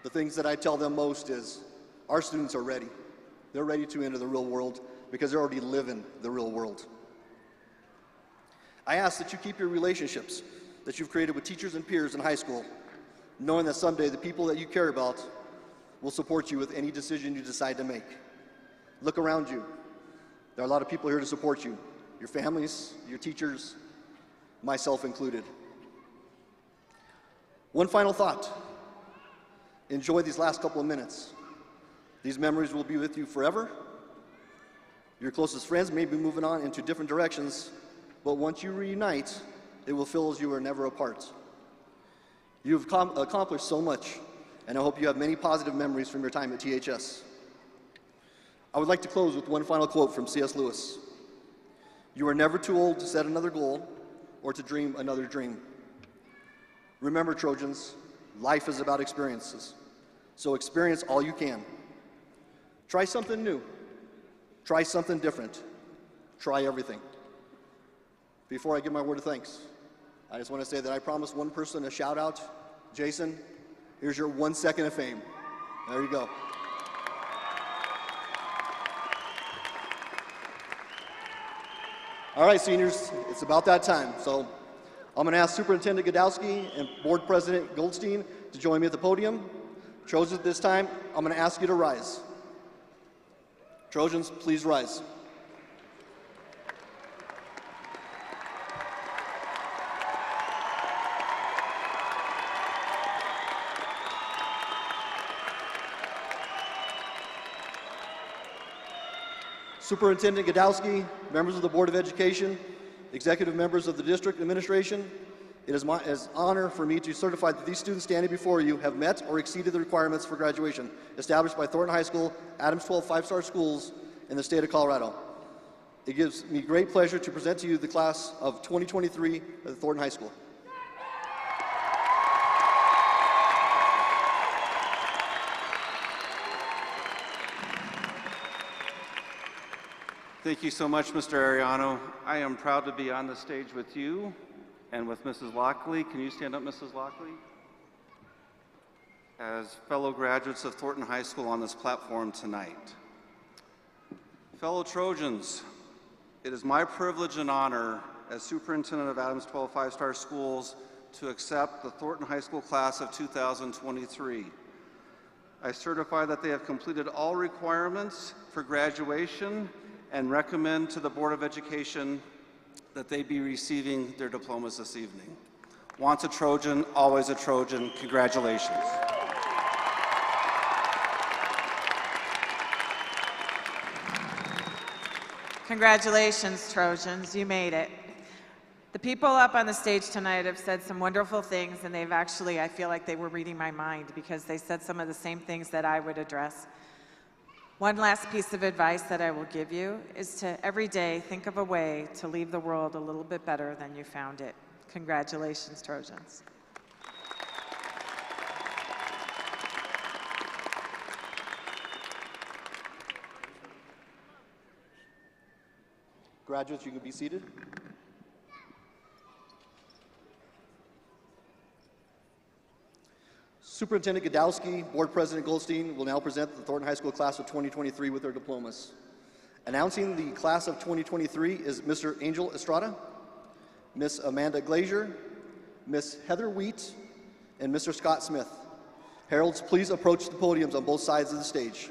The things that I tell them most is, our students are ready. They're ready to enter the real world because they're already living the real world. I ask that you keep your relationships that you've created with teachers and peers in high school, knowing that someday the people that you care about will support you with any decision you decide to make. Look around you. There are a lot of people here to support you, your families, your teachers, myself included. One final thought. Enjoy these last couple of minutes. These memories will be with you forever. Your closest friends may be moving on into different directions, but once you reunite, it will feel as you were never apart. You've accomplished so much, and I hope you have many positive memories from your time at THS. I would like to close with one final quote from C.S. Lewis. You are never too old to set another goal or to dream another dream. Remember, Trojans, life is about experiences, so experience all you can. Try something new. Try something different. Try everything. Before I give my word of thanks, I just want to say that I promised one person a shout out. Jason, here's your 1 second of fame. There you go. All right, seniors, it's about that time. So I'm going to ask Superintendent Godowski and Board President Goldstein to join me at the podium. Trojans, this time, I'm going to ask you to rise. Trojans, please rise. Superintendent Godowski, members of the Board of Education, executive members of the district administration, it is my honor for me to certify that these students standing before you have met or exceeded the requirements for graduation established by Thornton High School, Adams 12 5-star schools in the state of Colorado. It gives me great pleasure to present to you the class of 2023 at Thornton High School. Thank you so much, Mr. Ariano. I am proud to be on the stage with you and with Mrs. Lockley. Can you stand up, Mrs. Lockley? As fellow graduates of Thornton High School on this platform tonight. Fellow Trojans, it is my privilege and honor as superintendent of Adams 12 five-star schools to accept the Thornton High School class of 2023. I certify that they have completed all requirements for graduation and recommend to the Board of Education that they be receiving their diplomas this evening. Once a Trojan, always a Trojan. Congratulations. Congratulations, Trojans, you made it. The people up on the stage tonight have said some wonderful things, and they've actually, I feel like they were reading my mind because they said some of the same things that I would address. One last piece of advice that I will give you is to every day think of a way to leave the world a little bit better than you found it. Congratulations, Trojans. Graduates, you can be seated. Superintendent Godowski, Board President Goldstein will now present the Thornton High School class of 2023 with their diplomas. Announcing the class of 2023 is Mr. Angel Estrada, Miss Amanda Glazier, Miss Heather Wheat, and Mr. Scott Smith. Heralds, please approach the podiums on both sides of the stage.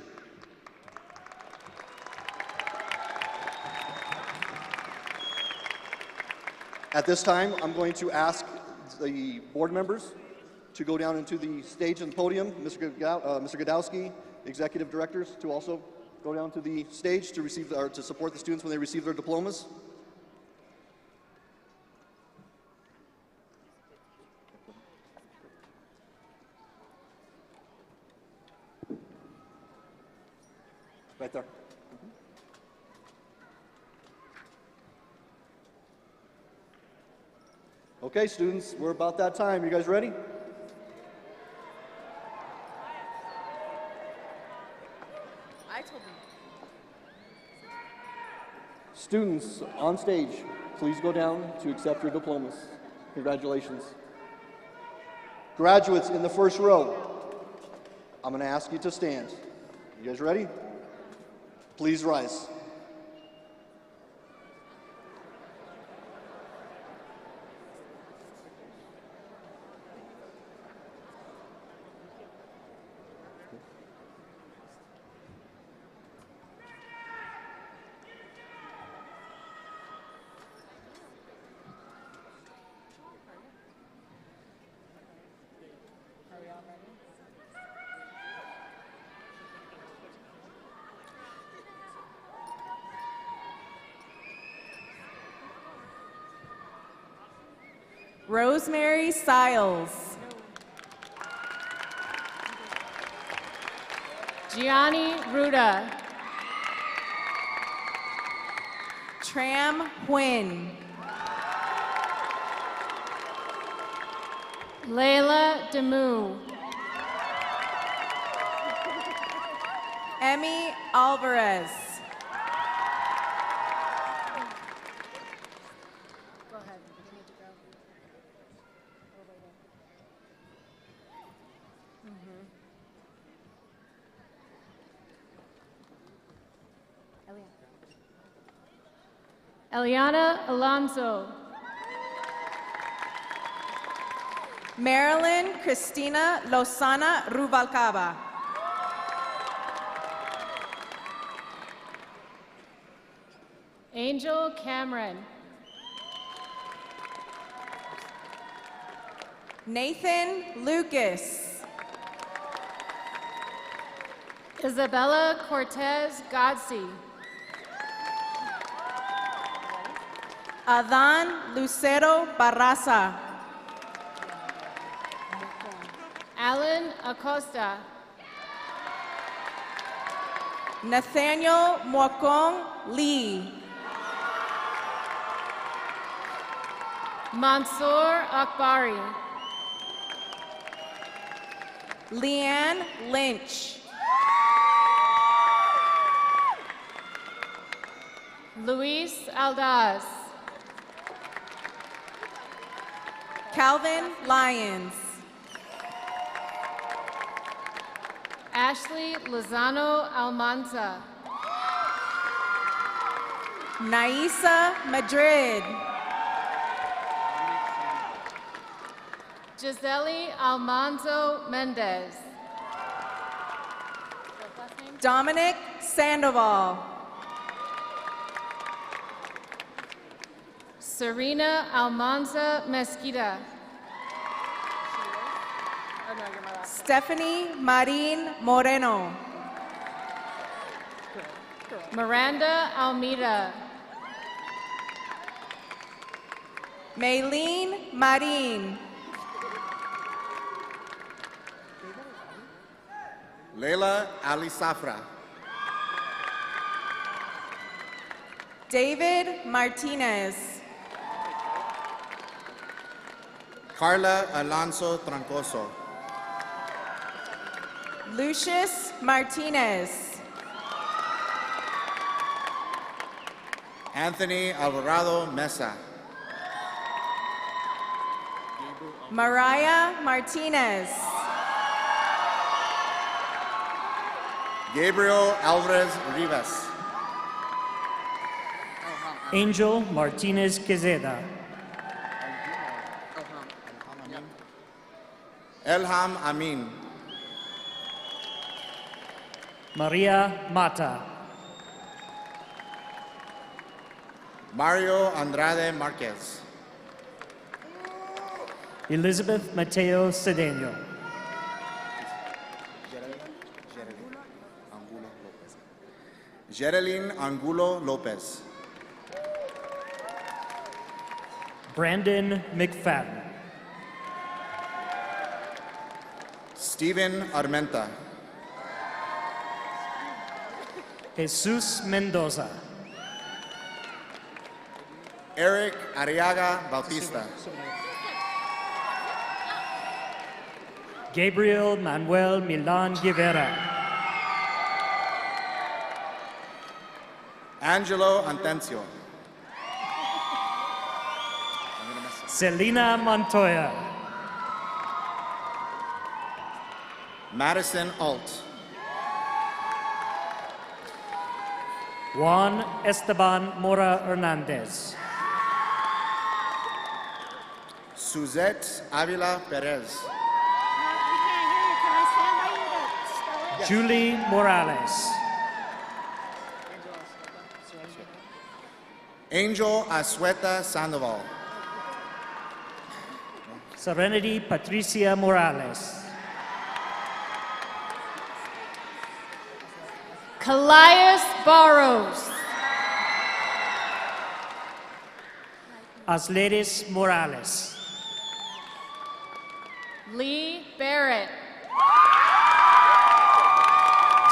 At this time, I'm going to ask the board members to go down into the stage and podium. Mr. Godowski, executive directors, to also go down to the stage to receive or to support the students when they receive their diplomas. Right there. Okay, students, we're about that time. You guys ready? I told them. Students on stage, please go down to accept your diplomas. Congratulations. Graduates in the first row, I'm going to ask you to stand. You guys ready? Please rise. Rosemary Siles. Gianni Ruda. Tram Huynh. Layla Demu. Emmy Alvarez. Go ahead. You need to go. Eliana Alonso. Marilyn Cristina Lozana Rubalcaba. Angel Cameron. Nathan Lucas. Isabella Cortez Godsey. Adan Lucero Barraza. Alan Acosta. Nathaniel Mwakong Lee. Mansoor Akbari. Leanne Lynch. Luis Aldaz. Calvin Lyons. Ashley Lozano Almanza. Naisa Madrid. Gisele Almanzo Mendez. Dominic Sandoval. Serena Almanza Mesquita. Stephanie Marin Moreno. Miranda Almeida. Maylene Marin. Leila Ali Safra. David Martinez. Carla Alonso Trancoso. Lucius Martinez. Anthony Alvarado Mesa. Mariah Martinez. Gabriel Alvarez Rivas. Angel Martinez Quezada. Elham Amin. Maria Mata. Mario Andrade Marquez. Elizabeth Mateo Cedeno. Geraldine Angulo Lopez. Brandon McFadden. Steven Armenta. Jesus Mendoza. Eric Arriaga Bautista. Gabriel Manuel Milan Guevara. Angelo Antencio. Selena Montoya. Madison Alt. Juan Esteban Mora Hernandez. Suzette Avila Perez. Julie Morales. Angel Asueta Sandoval. Serenity Patricia Morales. Callias Barros. Asleris Morales. Lee Barrett.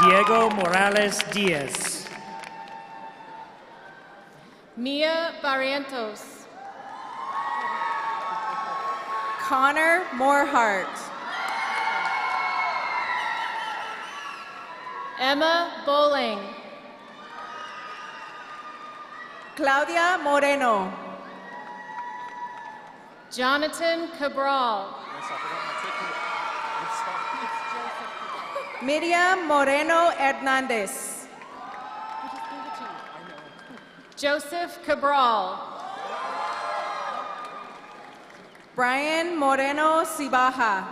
Diego Morales Diaz. Mia Barrientos. Connor Morehart. Emma Bowling. Claudia Moreno. Jonathan Cabral. Miriam Moreno Hernandez. Joseph Cabral. Brian Moreno Cibaja.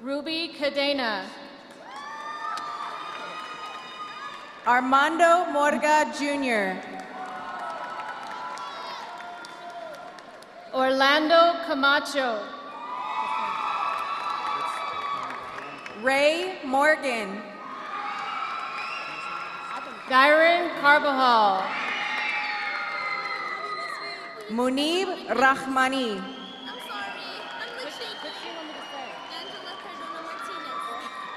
Ruby Cadena. Armando Morga Jr. Orlando Camacho. Ray Morgan. Gyron Carbajal. Munib Rahmani.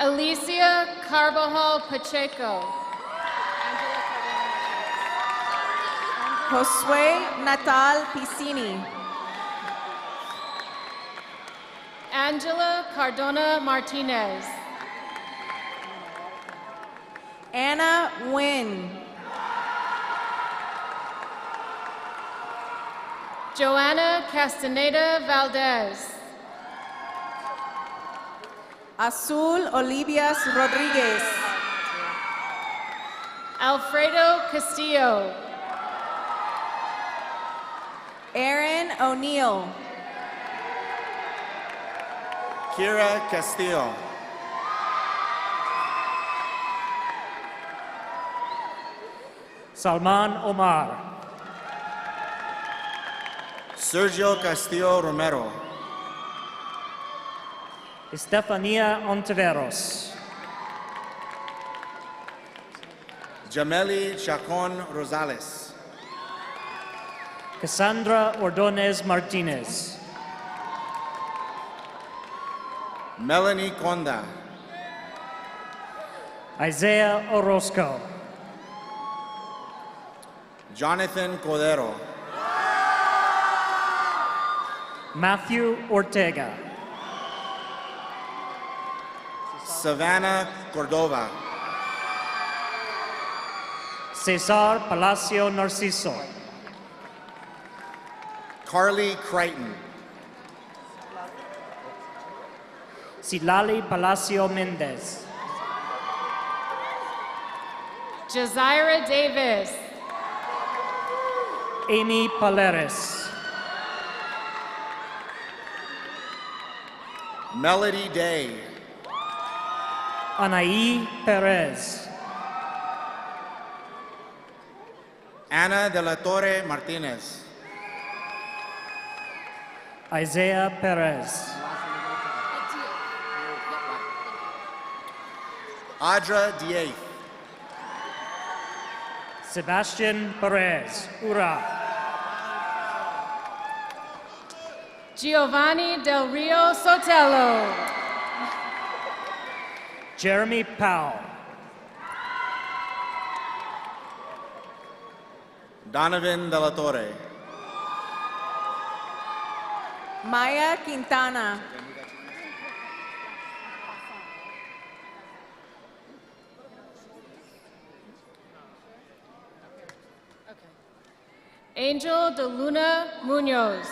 Alicia Carbajal Pacheco. Josue Natal Piscini. Angela Cardona Martinez. Anna Nguyen. Joanna Castaneda Valdez. Azul Olivias Rodriguez. Alfredo Castillo. Aaron O'Neill. Kira Castillo. Salman Omar. Sergio Castillo Romero. Estefania Ontiveros. Jameli Chacon Rosales. Cassandra Ordonez Martinez. Melanie Conda. Isaiah Orozco. Jonathan Cordero. Matthew Ortega. Savannah Cordova. Cesar Palacio Narciso. Carly Crichton. Silali Palacio Mendez. Jazaira Davis. Amy Paleres. Melody Day. Anaí Perez. Ana de la Torre Martinez. Isaiah Perez. Audra Diaz. Sebastian Perez. Ura. Giovanni Del Rio Sotelo. Jeremy Powell. Donovan de la Torre. Maya Quintana. Angel de Luna Munoz.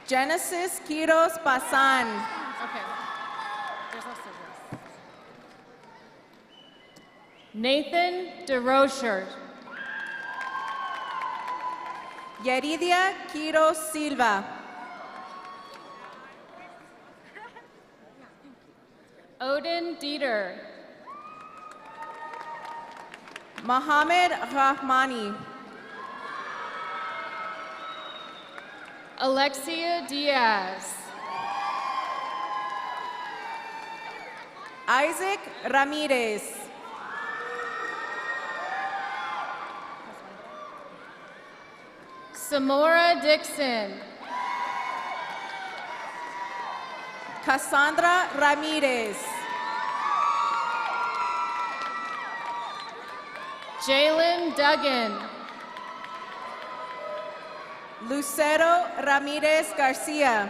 Genesis Quiros Pasan. Okay. There's also this. Nathan DeRocher. Yeridia Quiros Silva. Odin Dieter. Mohammed Rahmani. Alexia Diaz. Isaac Ramirez. Samora Dixon. Cassandra Ramirez. Jalen Duggan. Lucero Ramirez Garcia.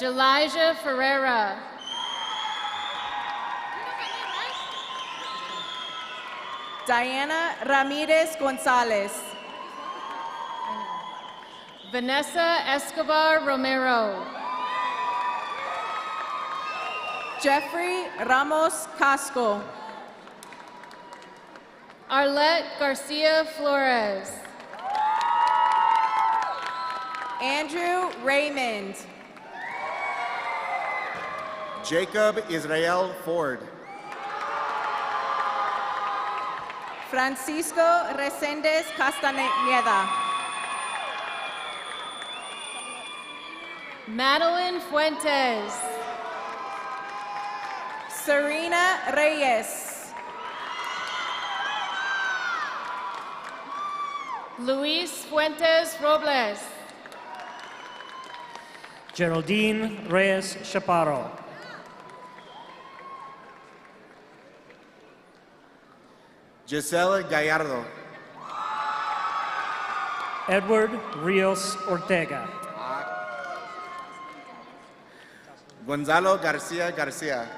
Elijah Ferreira. Diana Ramirez Gonzalez. Vanessa Escobar Romero. Jeffrey Ramos Casco. Arlette Garcia Flores. Andrew Raymond. Jacob Israel Ford. Francisco Resendez Castañeda. Madeline Fuentes. Serena Reyes. Luis Fuentes Robles. Geraldine Reyes Chaparro. Gisela Gallardo. Edward Rios Ortega. Gonzalo Garcia Garcia.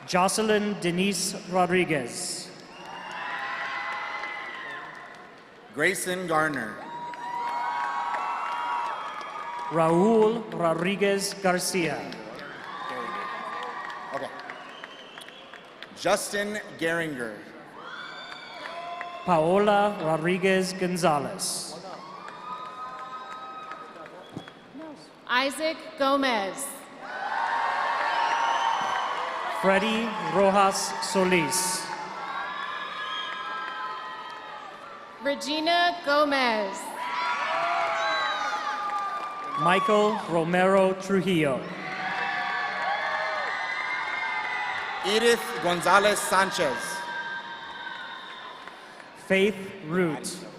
Jocelyn Denise Rodriguez. Grayson Garner. Raul Rodriguez Garcia. Okay. Justin Geringer. Paola Rodriguez Gonzalez. Isaac Gomez. Freddy Rojas Solis. Regina Gomez. Michael Romero Trujillo. Edith Gonzalez Sanchez. Faith Root.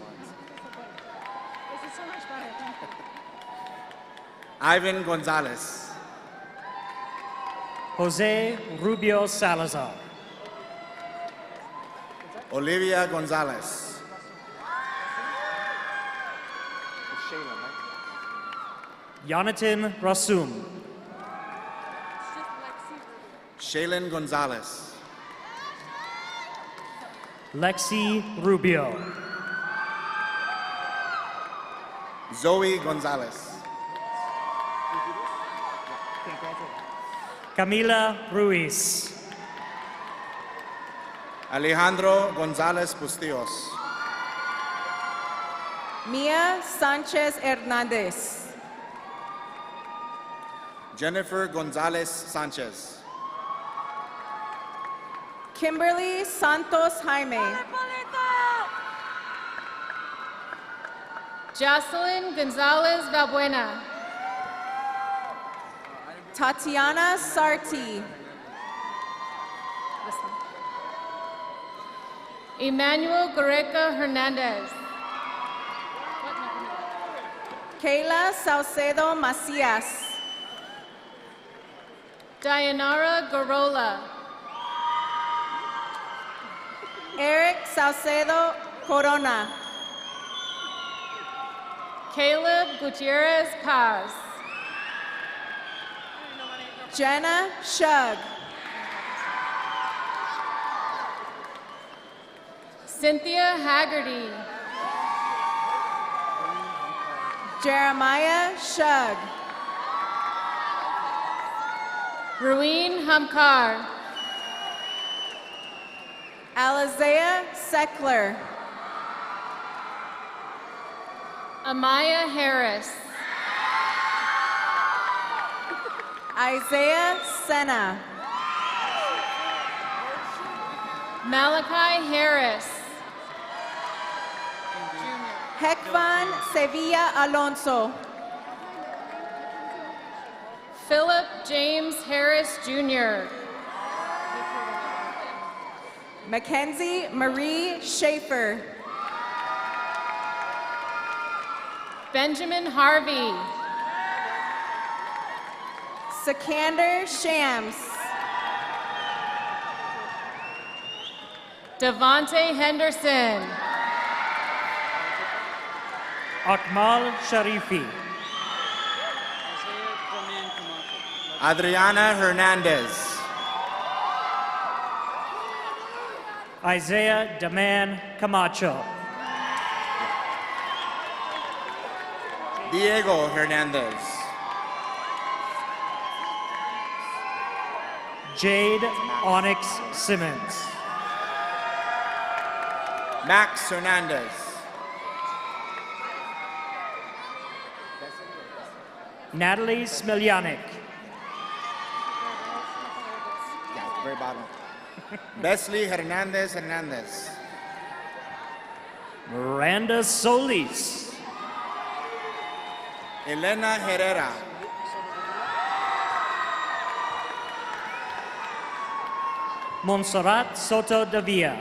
Ivan Gonzalez. Jose Rubio Salazar. Olivia Gonzalez. Jonathan Rasum. Shaylin Gonzalez. Lexi Rubio. Zoe Gonzalez. Camila Ruiz. Alejandro Gonzalez Bustillos. Mia Sanchez Hernandez. Jennifer Gonzalez Sanchez. Kimberly Santos Jaime. Jocelyn Gonzalez Valbuena. Tatiana Sarti. Emmanuel Goreca Hernandez. Kayla Salcedo Macias. Dayanara Gorola. Eric Salcedo Corona. Caleb Gutierrez Paz. Jenna Shug. Cynthia Haggerty. Jeremiah Shug. Ruin Hamkar. Alizea Seckler. Amaya Harris. Isaiah Senna. Malachi Harris. Hekvan Sevilla Alonso. Philip James Harris Jr. Mackenzie Marie Schaefer. Benjamin Harvey. Sikander Shams. Devontae Henderson. Akmal Sharifi. Adriana Hernandez. Isaiah Daman Camacho. Diego Hernandez. Jade Onyx Simmons. Max Hernandez. Natalie Smiljanik. Yeah, very bottom. Besley Hernandez Hernandez. Miranda Solis. Elena Herrera. Montserrat Soto Davia.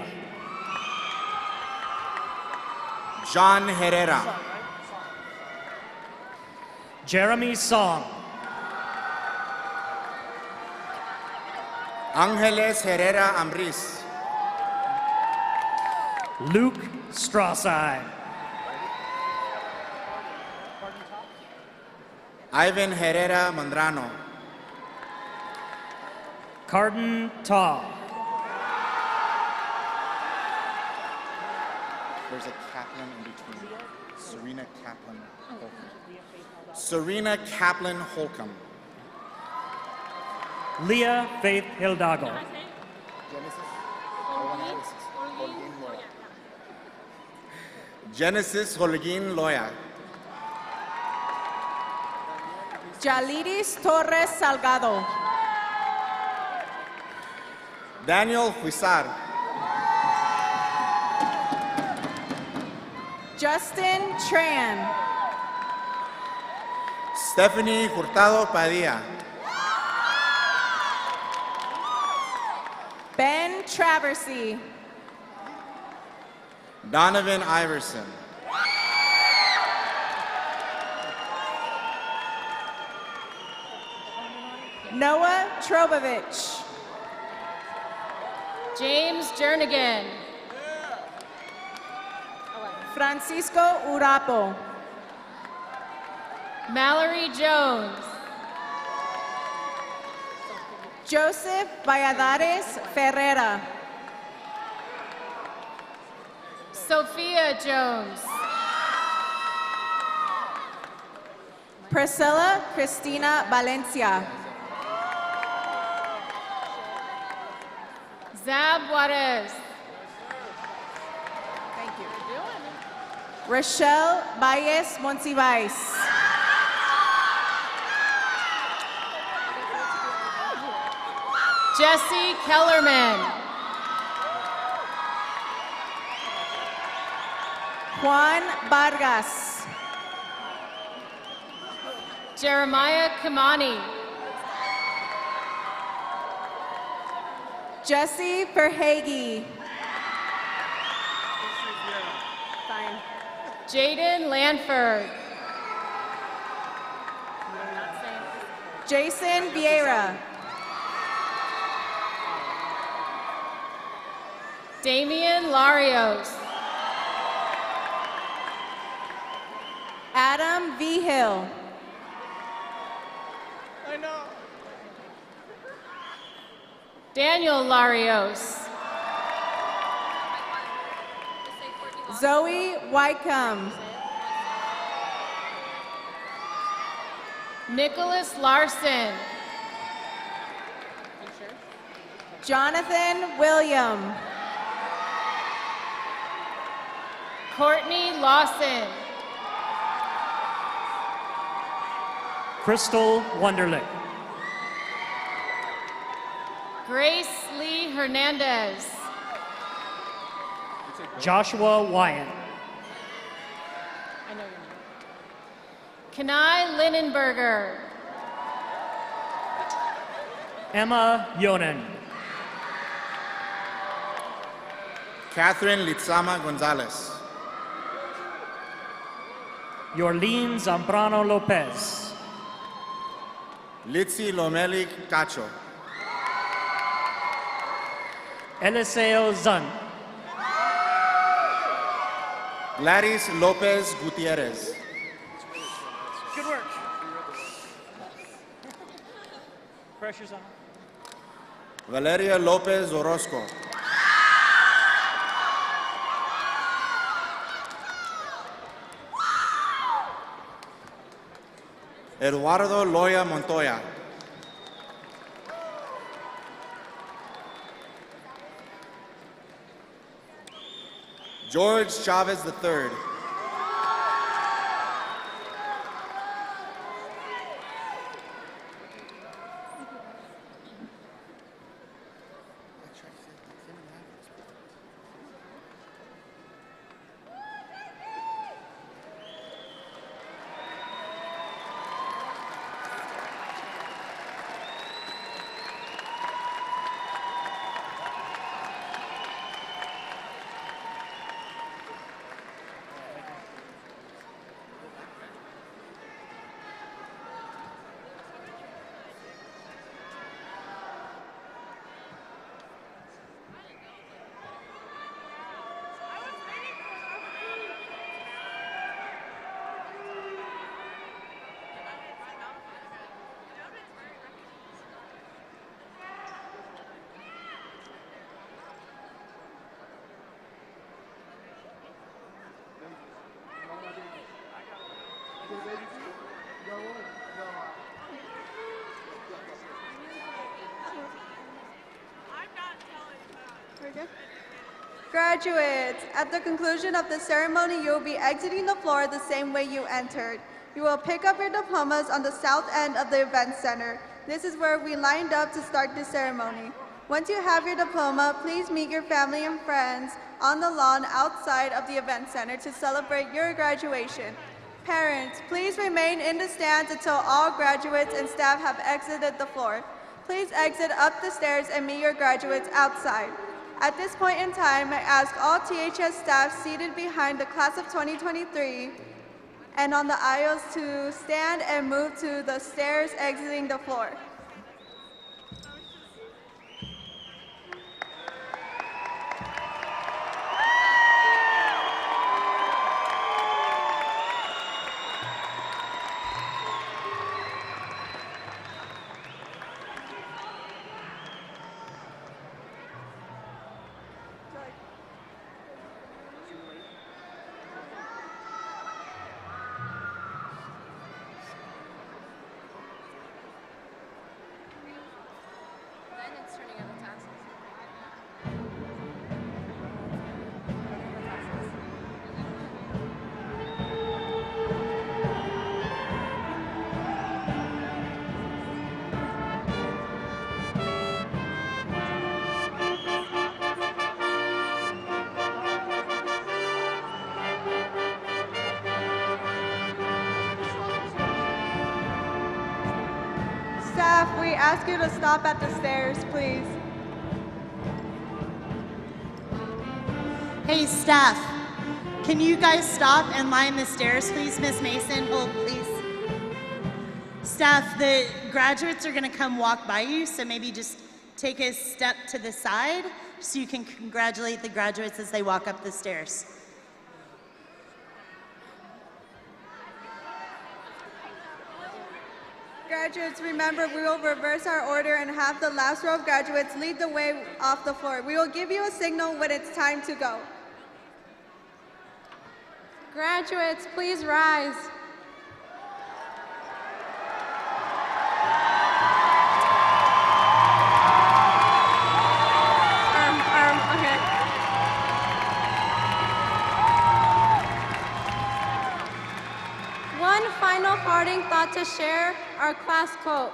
John Herrera. Jeremy Song. Angeles Herrera Ambris. Luke Strassheim. Ivan Herrera Mandrano. Carden Taw. There's a Kaplan in between. Serena Kaplan Holcomb. Serena Kaplan Holcomb. Leah Faith Hildago. Genesis Holguin Loya. Yalidis Torres Salgado. Daniel Huizar. Justin Tran. Stephanie Hurtado Padilla. Ben Traversy. Donovan Iverson. Noah Trobovich. James Jernigan. Francisco Urapo. Mallory Jones. Joseph Valladares Ferreira. Sophia Jones. Priscilla Cristina Valencia. Zab Juarez. Thank you. Rochelle Valles Monsivais. Jesse Kellerman. Juan Vargas. Jeremiah Kamani. Jesse Verhage. Fine. Jaden Lanford. Jason Vieira. Damian Larios. Adam V. Hill. I know. Daniel Larios. Zoe Wycombe. Nicholas Larson. Jonathan William. Courtney Lawson. Crystal Wunderlich. Grace Lee Hernandez. Joshua Wyatt. Kenai Linenberger. Emma Yonan. Catherine Litzama Gonzalez. Yorlene Zambrano Lopez. Litzy Lomeli Cacho. Eliseo Zun. Gladys Lopez Gutierrez. Good work. Pressure's on. Valeria Lopez Orozco. Eduardo Loya Montoya. George Chavez III. Graduates, at the conclusion of the ceremony, you will be exiting the floor the same way you entered. You will pick up your diplomas on the south end of the event center. This is where we lined up to start the ceremony. Once you have your diploma, please meet your family and friends on the lawn outside of the event center to celebrate your graduation. Parents, please remain in the stands until all graduates and staff have exited the floor. Please exit up the stairs and meet your graduates outside. At this point in time, I ask all THS staff seated behind the class of 2023 and on the aisles to stand and move to the stairs exiting the floor. Staff, we ask you to stop at the stairs, please. Hey, staff, can you guys stop and line the stairs, please? Miss Mason, hold, please. Staff, the graduates are gonna come walk by you, so maybe just take a step to the side so you can congratulate the graduates as they walk up the stairs. Graduates, remember, we will reverse our order and have the last row of graduates lead the way off the floor. We will give you a signal when it's time to go. Graduates, please rise. Okay. One final parting thought to share, our class quote.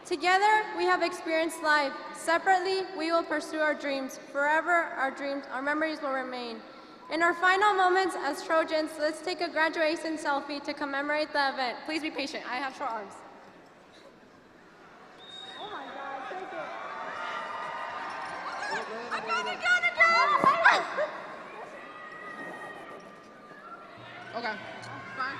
Together, we have experienced life. Separately, we will pursue our dreams. Forever, our memories will remain. In our final moments as Trojans, let's take a graduation selfie to commemorate the event. Please be patient, I have short arms. Oh my God, take it. Okay. Fine.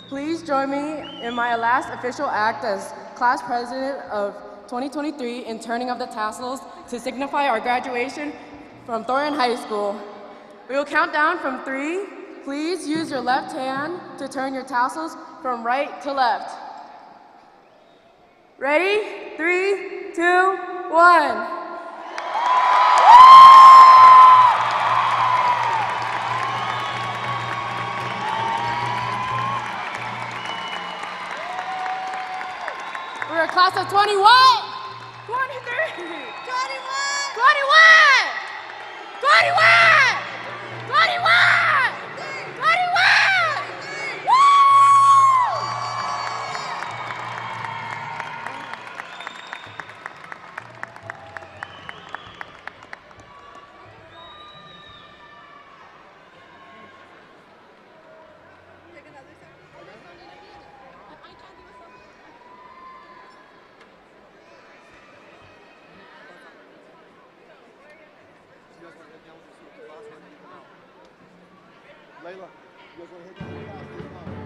Please join me in my last official act as class president of 2023 in turning of the tassels to signify our graduation from Thornton High School. We will count down from 3. Please use your left hand to turn your tassels from right to left. Ready? 3, 2, 1. We're a class of 20 what? 23. 21. 21. 21. 21. 21. Woo! Layla, you guys want to hit that?